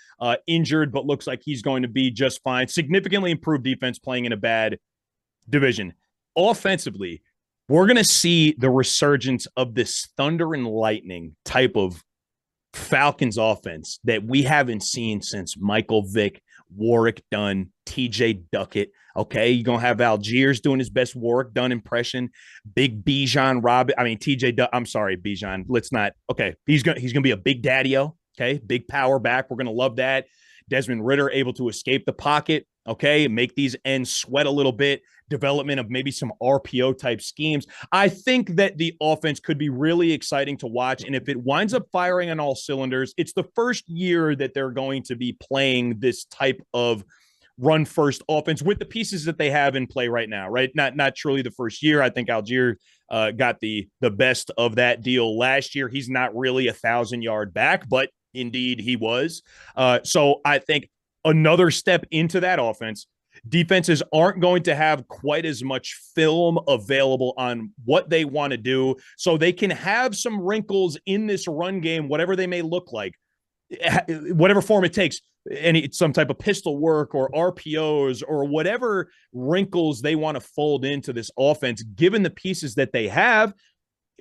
injured, but looks like he's going to be just fine. Significantly improved defense playing in a bad division. Offensively, we're going to see the resurgence of this thunder and lightning type of Falcons offense that we haven't seen since Michael Vick, Warwick Dunn, TJ Duckett. Okay, you're going to have Algiers doing his best Warwick Dunn impression. Big Bijan I'm sorry, Bijan. Let's not. Okay, he's going to be a big daddy-o. Okay, big power back. We're going to love that. Desmond Ridder able to escape the pocket. Okay, make these ends sweat a little bit. Development of maybe some RPO type schemes. I think that the offense could be really exciting to watch. And if it winds up firing on all cylinders, it's the first year that they're going to be playing this type of run first offense with the pieces that they have in play right now, right? Not truly the first year. I think Algier got the best of that deal last year. He's not really 1,000-yard back, but indeed he was. So I think another step into that offense. Defenses aren't going to have quite as much film available on what they want to do, so they can have some wrinkles in this run game, whatever they may look like, whatever form it takes, some type of pistol work or RPOs or whatever wrinkles they want to fold into this offense, given the pieces that they have.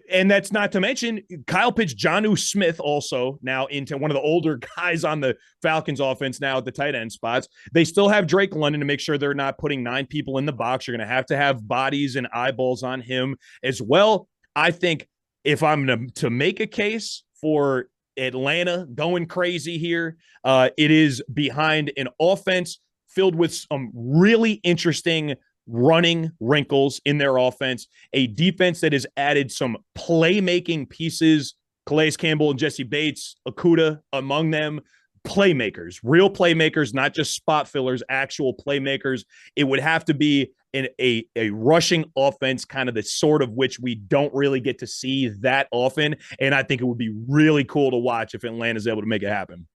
And that's not to mention Kyle Pitts, Jonnu Smith also now into one of the older guys on the Falcons offense now at the tight end spots. They still have Drake London to make sure they're not putting 9 people in the box. You're going to have bodies and eyeballs on him as well. I think if I'm to make a case for Atlanta going crazy here, it is behind an offense filled with some really interesting running wrinkles in their offense, a defense that has added some playmaking pieces, Calais Campbell and Jesse Bates, Okudah among them, playmakers, real playmakers, not just spot fillers, actual playmakers. It would have to be a rushing offense, kind of the sort of which we don't really get to see that often, and I think it would be really cool to watch if Atlanta's able to make it happen.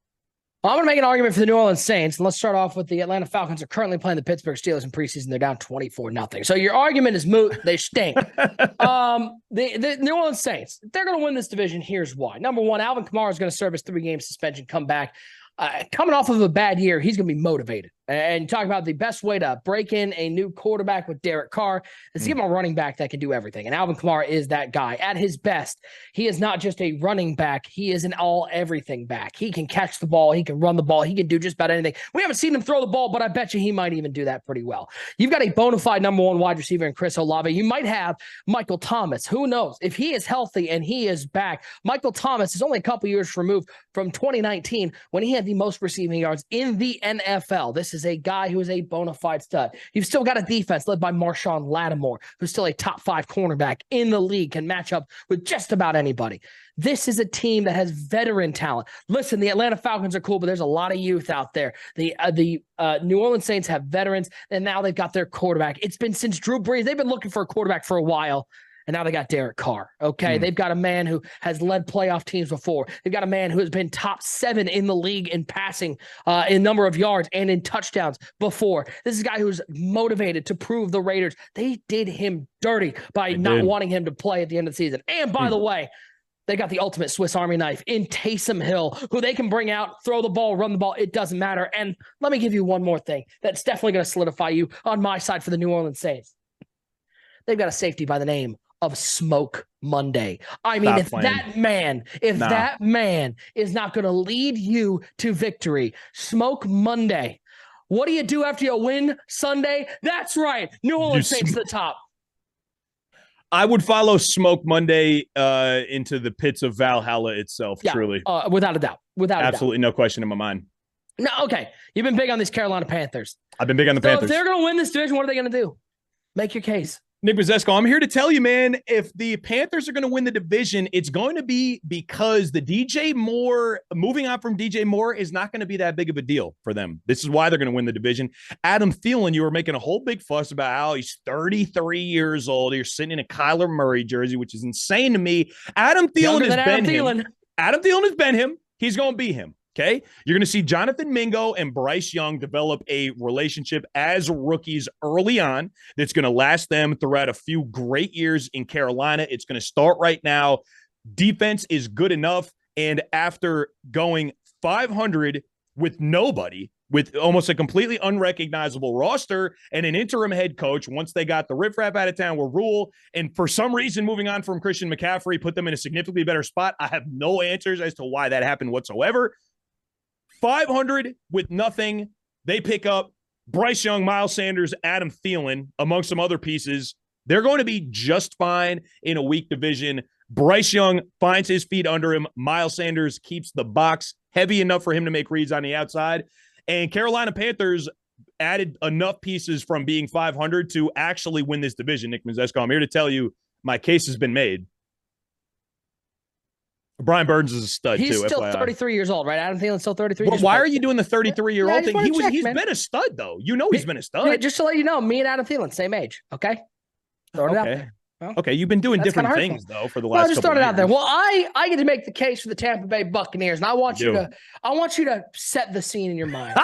I'm going to make an argument for the New Orleans Saints. And let's start off with the Atlanta Falcons are currently playing the Pittsburgh Steelers in preseason. They're down 24-0. So your argument is moot. They stink. The New Orleans Saints, they're going to win this division. Here's why. Number one, Alvin Kamara is going to serve his 3-game suspension, come back. Coming off of a bad year, he's going to be motivated. And talk about the best way to break in a new quarterback with Derek Carr is to give him a running back that can do everything. And Alvin Kamara is that guy. At his best, he is not just a running back. He is an all-everything back. He can catch the ball. He can run the ball. He can do just about anything. We haven't seen him throw the ball, but I bet you he might even do that pretty well. You've got a bona fide number one wide receiver in Chris Olave. You might have Michael Thomas. Who knows? If he is healthy and he is back, Michael Thomas is only a couple years removed from 2019 when he had the most receiving yards in the NFL. This is a guy who is a bona fide stud. You've still got a defense led by Marshawn Lattimore, who's still a top 5 cornerback in the league, can match up with just about anybody. This is a team that has veteran talent. Listen, the Atlanta Falcons are cool, but there's a lot of youth out there. The New Orleans Saints have veterans, and now they've got their quarterback. It's been since Drew Brees. They've been looking for a quarterback for a while. And now they got Derek Carr. Okay. They've got a man who has led playoff teams before. They've got a man who has been top 7 in the league in passing, in number of yards and in touchdowns before. This is a guy who's motivated to prove the Raiders. They did him dirty by not wanting him to play at the end of the season. And by the way, they got the ultimate Swiss Army knife in Taysom Hill, who they can bring out, throw the ball, run the ball. It doesn't matter. And let me give you one more thing that's definitely going to solidify you on my side for the New Orleans Saints. They've got a safety by the name of Smoke Monday. I mean, that man is not going to lead you to victory, Smoke Monday. What do you do after you win Sunday? That's right. New Orleans Saints to the top. I would follow Smoke Monday into the pits of Valhalla itself, truly. Without a doubt. Absolutely no question in my mind. No, okay. You've been big on these Carolina Panthers. I've been big on the Panthers. If they're going to win this division, what are they going to do? Make your case. Nick Mizesko, I'm here to tell you, man, if the Panthers are going to win the division, it's going to be because the DJ Moore, moving on from DJ Moore is not going to be that big of a deal for them. This is why they're going to win the division. Adam Thielen, you were making a whole big fuss about how he's 33 years old. You're sitting in a Kyler Murray jersey, which is insane to me. Adam Thielen has been him. Adam Thielen has been him. He's going to be him. Okay, you're going to see Jonathan Mingo and Bryce Young develop a relationship as rookies early on that's going to last them throughout a few great years in Carolina. It's going to start right now. Defense is good enough. And after going 500 with nobody, with almost a completely unrecognizable roster and an interim head coach, once they got the riffraff out of town with Rule, and for some reason moving on from Christian McCaffrey put them in a significantly better spot. I have no answers as to why that happened whatsoever. 500 with nothing. They pick up Bryce Young, Miles Sanders, Adam Thielen, among some other pieces. They're going to be just fine in a weak division. Bryce Young finds his feet under him. Miles Sanders keeps the box heavy enough for him to make reads on the outside. And Carolina Panthers added enough pieces from being 500 to actually win this division. Nick Mizesko, I'm here to tell you my case has been made. Brian Burns is a stud, he's too. He's still FYI. 33 years old, right? Adam Thielen's still 33. But why are you doing the 33-year-old thing? He's been a stud, though. You know he's been a stud. Yeah, just to let you know, me and Adam Thielen, same age, okay? Throwing it out there. Well, okay, you've been doing different things, though, for the last couple of years. Just throwing it out there. Well, I get to make the case for the Tampa Bay Buccaneers, and I want you to set the scene in your mind.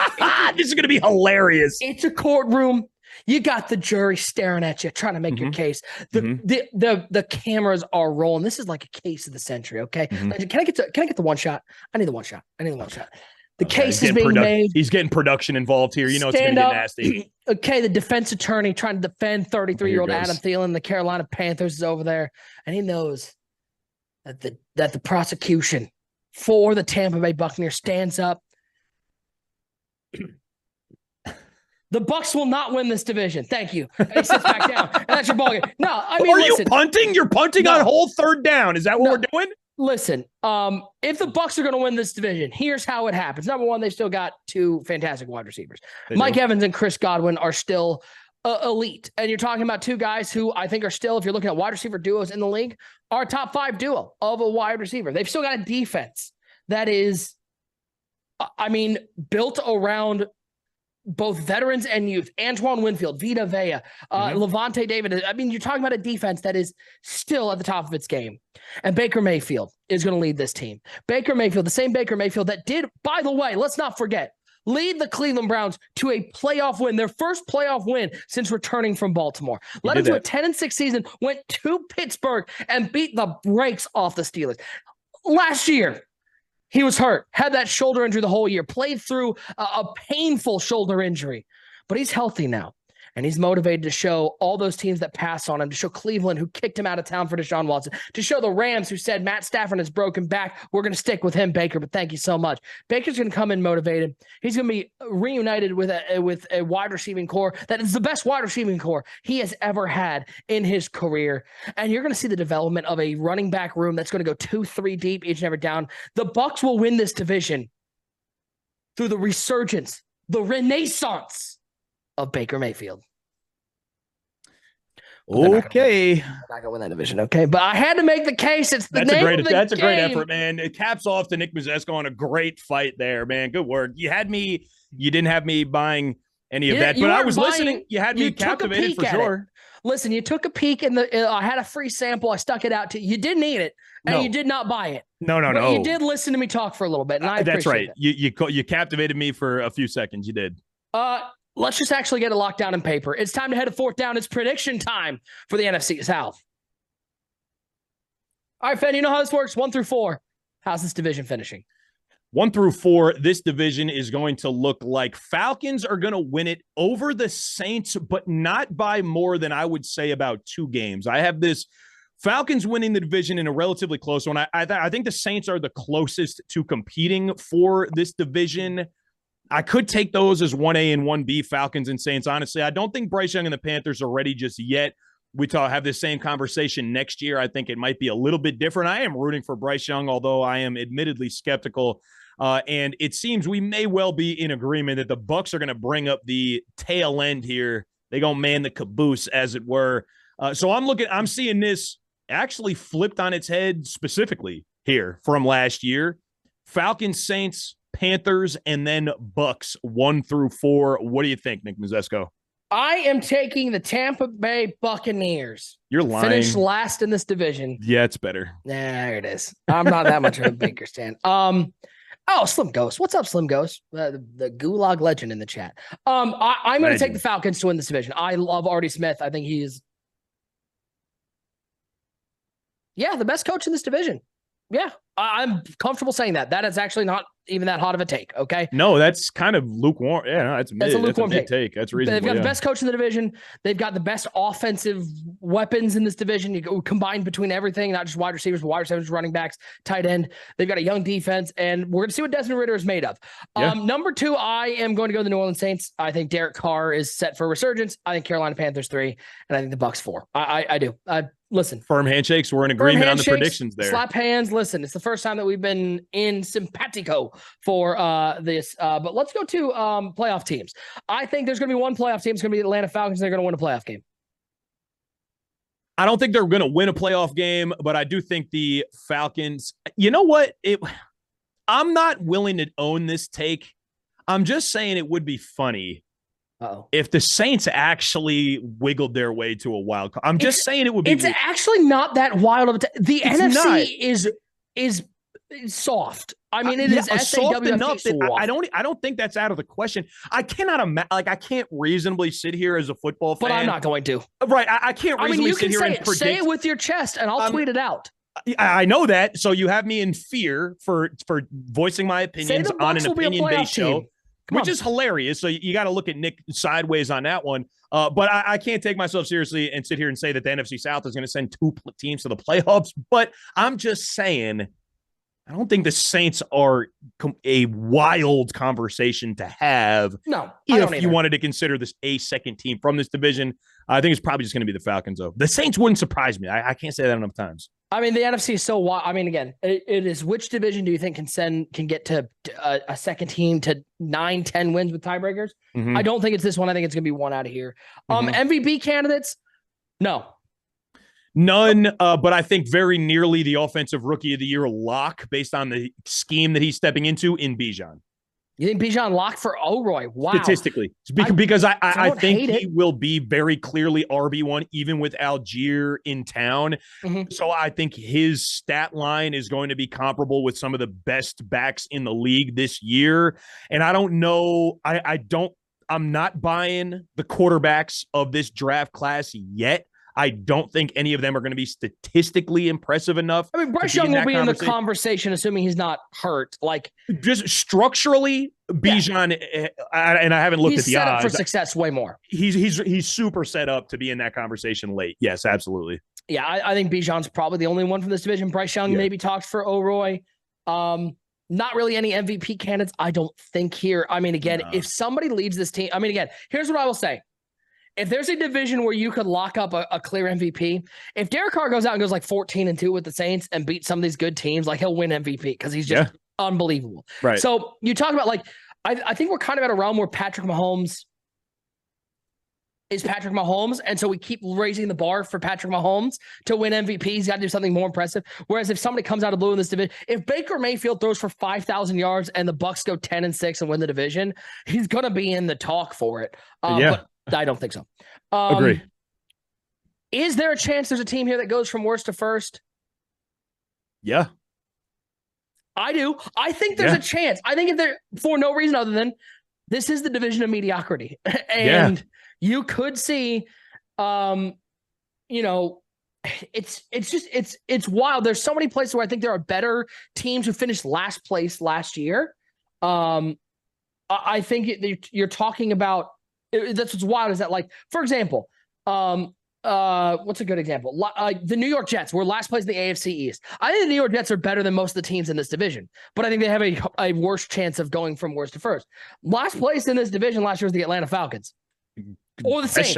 This is going to be hilarious. It's a courtroom. You got the jury staring at you, trying to make your case. The cameras are rolling. This is like a case of the century. Okay, can I get the one shot? I need the one shot. The case is being made. He's getting production involved here. You know it's going to get nasty. Okay, the defense attorney trying to defend 33-year-old Adam Thielen. The Carolina Panthers is over there, and he knows that the prosecution for the Tampa Bay Buccaneers stands up. The Bucs will not win this division. Thank you. And he sits back down. And that's your ball game. No, I mean, you punting? You're punting on whole third down. Is that what we're doing? Listen, if the Bucs are going to win this division, here's how it happens. Number one, they've still got two fantastic wide receivers. Mike Evans and Chris Godwin are still elite. And you're talking about two guys who I think are still, if you're looking at wide receiver duos in the league, are a top 5 duo of a wide receiver. They've still got a defense that is, built around both veterans and youth. Antoine Winfield, Vita Vea, Levante David. I mean, you're talking about a defense that is still at the top of its game. And Baker Mayfield is going to lead this team. Baker Mayfield, the same Baker Mayfield that did, by the way, let's not forget, lead the Cleveland Browns to a playoff win, their first playoff win since returning from Baltimore. Led them to a 10-6 season, went to Pittsburgh and beat the brakes off the Steelers. Last year, he was hurt, had that shoulder injury the whole year, played through a painful shoulder injury, but he's healthy now. And he's motivated to show all those teams that pass on him, to show Cleveland, who kicked him out of town for Deshaun Watson, to show the Rams, who said Matt Stafford has broken back. We're going to stick with him, Baker, but thank you so much. Baker's going to come in motivated. He's going to be reunited with a wide receiving core that is the best wide receiving core he has ever had in his career. And you're going to see the development of a running back room that's going to go 2-3 deep each and every down. The Bucs will win this division through the resurgence, the renaissance of Baker Mayfield. Okay. I'm not gonna win that division, okay? But I had to make the case. It's the name of the That's game. a great effort, man. It caps off to Nick Mizesko on a great fight there, man. Good word. You didn't have me buying any of that, but I was listening. You had me captivated for sure. Listen, you took a peek I had a free sample. I stuck it out to you. You didn't eat it, and you did not buy it. No. You did listen to me talk for a little bit, and I that's right. It. You captivated me for a few seconds. You did. Let's just actually get it locked down in paper. It's time to head to fourth down. It's prediction time for the NFC South. All right, Fed, you know how this works. 1 through 4. How's this division finishing? 1 through 4, this division is going to look like Falcons are going to win it over the Saints, but not by more than I would say about 2 games. I have this Falcons winning the division in a relatively close one. I think the Saints are the closest to competing for this division. I could take those as 1A and 1B, Falcons and Saints. Honestly, I don't think Bryce Young and the Panthers are ready just yet. We have this same conversation next year. I think it might be a little bit different. I am rooting for Bryce Young, although I am admittedly skeptical And it seems we may well be in agreement that the Bucs are going to bring up the tail end here. They're going to man the caboose, as it were. So I'm seeing this actually flipped on its head specifically here from last year. Falcons, Saints, Panthers, and then Bucs 1-4. What do you think, Nick Mizesko? I am taking the Tampa Bay Buccaneers. You're lying. Finished last in this division. Yeah, it's better. There it is. I'm not that much of a Baker stan. Oh, Slim Ghost. What's up, Slim Ghost? The Gulag legend in the chat. I'm going to take the Falcons to win this division. I love Artie Smith. I think he's the best coach in this division. Yeah, I'm comfortable saying that. That is actually not even that hot of a take, okay? No, that's kind of lukewarm. Yeah, no, that's a lukewarm take. That's reasonable. They've got the best coach in the division. They've got the best offensive weapons in this division. You go combined between everything, not just wide receivers, but wide receivers, running backs, tight end. They've got a young defense, and we're going to see what Desmond Ridder is made of. Yeah. Number 2, I am going to go to the New Orleans Saints. I think Derek Carr is set for a resurgence. I think Carolina Panthers 3, and I think the Bucs 4. I do. Listen, firm handshakes. We're in agreement on the predictions there. Slap hands. Listen, it's the first time that we've been in simpatico for this. But let's go to playoff teams. I think there's going to be one playoff team. It's going to be the Atlanta Falcons. They're going to win a playoff game. I don't think they're going to win a playoff game, but I do think the Falcons. You know what? I'm not willing to own this take. I'm just saying it would be funny. If the Saints actually wiggled their way to a wild card. I'm just saying it would be. It's actually not that wild of a the NFC is soft. I mean, it is soft enough that I don't think that's out of the question. I cannot imagine. Like, I can't reasonably sit here as a football fan. But I'm not going to. Right. I can't reasonably sit here and predict. Say it with your chest, and I'll tweet it out. I know that. So you have me in fear for voicing my opinions on an opinion-based show. Which is hilarious. So you got to look at Nick sideways on that one. But I can't take myself seriously and sit here and say that the NFC South is going to send 2 teams to the playoffs. But I'm just saying, I don't think the Saints are a wild conversation to have. No, if you wanted to consider this a second team from this division, I think it's probably just going to be the Falcons, though. The Saints wouldn't surprise me. I can't say that enough times. I mean, the NFC is so wild. I mean, again, it is which division do you think can get to a second team to 9-10 wins with tiebreakers? Mm-hmm. I don't think it's this one. I think it's going to be one out of here. MVP candidates? No. None, but I think very nearly the offensive rookie of the year lock based on the scheme that he's stepping into in Bijan. You think Bijan locked for O'Roy? Wow. Statistically. Because I think he will be very clearly RB1 even with Algier in town. Mm-hmm. So I think his stat line is going to be comparable with some of the best backs in the league this year. And I don't know. I'm not buying the quarterbacks of this draft class yet. I don't think any of them are going to be statistically impressive enough. I mean, Bryce Young will be in the conversation, assuming he's not hurt. Like, just structurally, Bijan, and I haven't looked at the odds. He's set up for success way more. He's super set up to be in that conversation late. Yes, absolutely. Yeah, I think Bijan's probably the only one from this division. Bryce Young maybe talked for O'Roy. Not really any MVP candidates, I don't think here. I mean, again, if somebody leaves this team, I mean, again, here's what I will say. If there's a division where you could lock up a clear MVP, if Derek Carr goes out and goes like 14-2 with the Saints and beats some of these good teams, like he'll win MVP because he's just unbelievable. Right. So you talk about like, I think we're kind of at a realm where Patrick Mahomes is Patrick Mahomes. And so we keep raising the bar for Patrick Mahomes to win MVP. He's got to do something more impressive. Whereas if somebody comes out of blue in this division, if Baker Mayfield throws for 5,000 yards and the Bucs go 10-6 and win the division, he's going to be in the talk for it. But I don't think so. Agree. Is there a chance there's a team here that goes from worst to first? Yeah. I do. I think there's a chance. I think if they're for no reason other than this is the division of mediocrity. And you could see, it's wild. There's so many places where I think there are better teams who finished last place last year. I think you're talking about, that's what's wild is that, like, for example, what's a good example? The New York Jets were last place in the AFC East. I think the New York Jets are better than most of the teams in this division, but I think they have a worse chance of going from worst to first. Last place in this division last year was the Atlanta Falcons or the Saints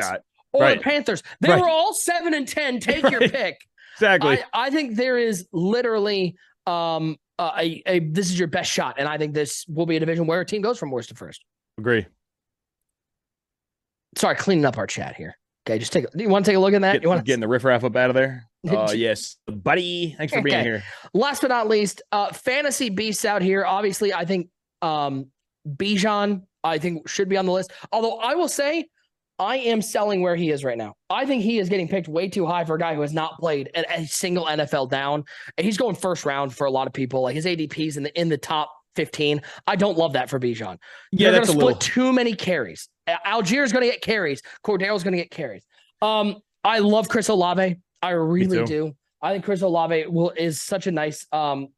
or the Panthers. They were all 7-10. Take your pick. Exactly. I think there is literally this is your best shot. And I think this will be a division where a team goes from worst to first. Agree. Sorry, cleaning up our chat here. Okay, do you want to take a look at that? You want getting the riffraff up out of there? Yes, buddy. Thanks for being here. Last but not least, fantasy beasts out here. Obviously, I think Bijan, I think, should be on the list. Although I will say, I am selling where he is right now. I think he is getting picked way too high for a guy who has not played a single NFL down. And he's going first round for a lot of people. Like his ADP's in the top 15. I don't love that for Bijan. Yeah, they're going to split too many carries. Algiers going to get carries. Cordarrelle's going to get carries. I love Chris Olave. I really do. I think Chris Olave is such a nice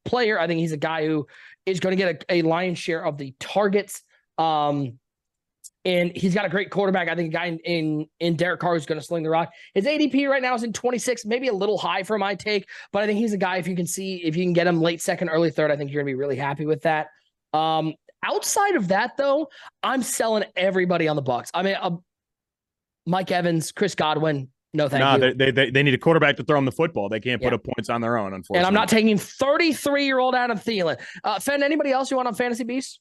player. I think he's a guy who is going to get a lion's share of the targets. And he's got a great quarterback. I think a guy in Derek Carr who's going to sling the rock. His ADP right now is in 26, maybe a little high for my take, but I think he's a guy, if you can get him late second, early third, I think you're going to be really happy with that. Outside of that, though, I'm selling everybody on the Bucs. I mean, Mike Evans, Chris Godwin, no thank you. They need a quarterback to throw them the football. They can't put up points on their own, unfortunately. And I'm not taking 33-year-old Adam Thielen. Fen, anybody else you want on Fantasy Beasts?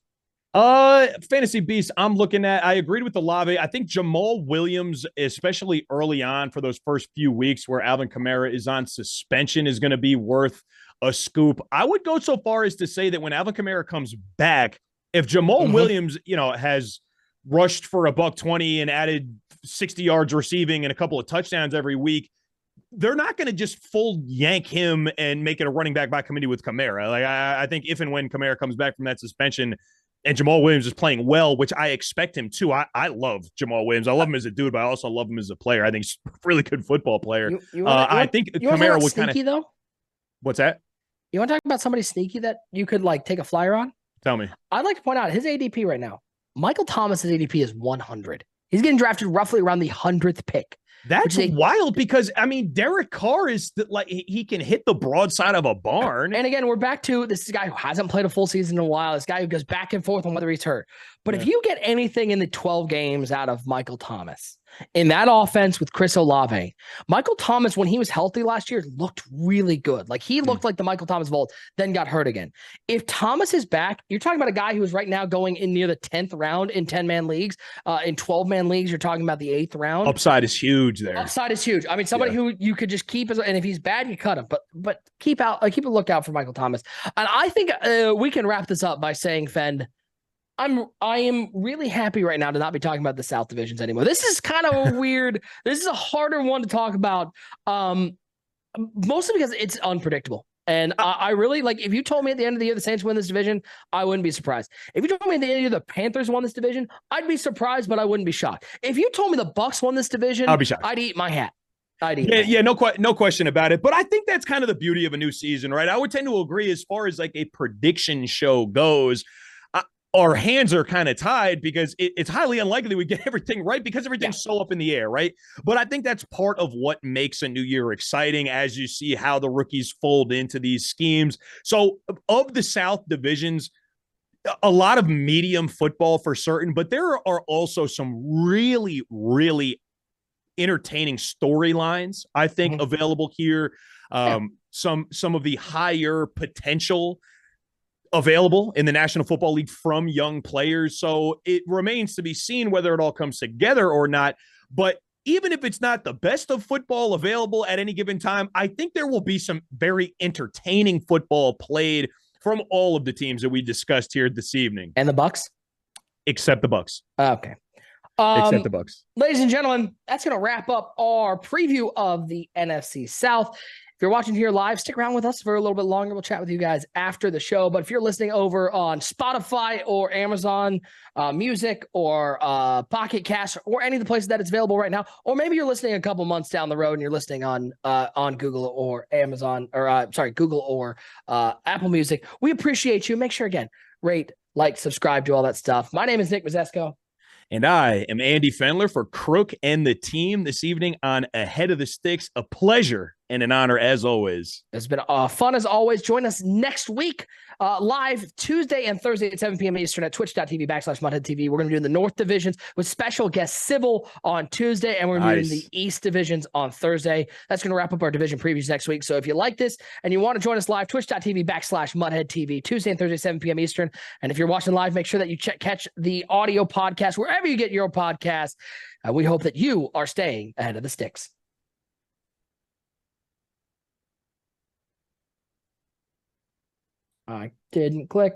Fantasy Beast, I'm looking at. I agreed with Olave. I think Jamal Williams, especially early on for those first few weeks where Alvin Kamara is on suspension, is going to be worth a scoop. I would go so far as to say that when Alvin Kamara comes back, if Jamal Williams, has rushed for $120 and added 60 yards receiving and a couple of touchdowns every week, they're not going to just full yank him and make it a running back by committee with Kamara. Like I think if and when Kamara comes back from that suspension, and Jamal Williams is playing well, which I expect him to. I love Jamal Williams. I love him as a dude, but I also love him as a player. I think he's a really good football player. I think Kamara would kind of. Though? What's that? You want to talk about somebody sneaky that you could take a flyer on? Tell me. I'd like to point out his ADP right now. Michael Thomas's ADP is 100. He's getting drafted roughly around the 100th pick. That's wild because, Derek Carr is he can hit the broadside of a barn. And again, we're back to this guy who hasn't played a full season in a while. This guy who goes back and forth on whether he's hurt. But if you get anything in the 12 games out of Michael Thomas in that offense with Chris Olave, Michael Thomas, when he was healthy last year, looked really good. Like he looked like the Michael Thomas of old, then got hurt again. If Thomas is back, you're talking about a guy who is right now going in near the 10th round in 10-man leagues. In 12-man leagues, you're talking about the 8th round. Upside is huge there. Upside is huge. Somebody who you could just keep, and if he's bad, you cut him. But keep a lookout for Michael Thomas. And I think we can wrap this up by saying, Fend, I am really happy right now to not be talking about the South divisions anymore. This is kind of weird. This is a harder one to talk about, mostly because it's unpredictable. And I really if you told me at the end of the year the Saints win this division, I wouldn't be surprised. If you told me at the end of the year the Panthers won this division, I'd be surprised, but I wouldn't be shocked. If you told me the Bucs won this division, I'd be shocked. I'd eat my hat. No question about it. But I think that's kind of the beauty of a new season, right? I would tend to agree as far as a prediction show goes. Our hands are kind of tied because it's highly unlikely we get everything right because everything's so up in the air, right? But I think that's part of what makes a new year exciting as you see how the rookies fold into these schemes. So of the South divisions, a lot of medium football for certain, but there are also some really, really entertaining storylines, I think, available here. Some of the higher potential available in the National Football League from young players. So it remains to be seen whether it all comes together or not. But even if it's not the best of football available at any given time, I think there will be some very entertaining football played from all of the teams that we discussed here this evening. And the Bucs? Except the Bucs. Okay. Except the Bucs. Ladies and gentlemen, that's going to wrap up our preview of the NFC South. If you're watching here live, stick around with us for a little bit longer. We'll chat with you guys after the show. But if you're listening over on Spotify or Amazon Music or Pocket Cast or any of the places that it's available right now, or maybe you're listening a couple months down the road and you're listening on Google or Amazon or Google or Apple Music, we appreciate you. Make sure, again, rate, like, subscribe, do all that stuff. My name is Nick Mizesko. And I am Andy Fendler for Crook and the team this evening on Ahead of the Sticks. A pleasure and an honor as always. It's been fun as always. Join us next week live Tuesday and Thursday at 7 p.m. Eastern at twitch.tv/MutheadTV. We're going to be doing the North divisions with special guest Civil on Tuesday, and we're going to be doing the East divisions on Thursday. That's going to wrap up our division previews next week. So if you like this and you want to join us live, twitch.tv/MutheadTV, Tuesday and Thursday, 7 p.m. Eastern. And if you're watching live, make sure that you catch the audio podcast wherever you get your podcast. We hope that you are staying ahead of the sticks. I didn't click.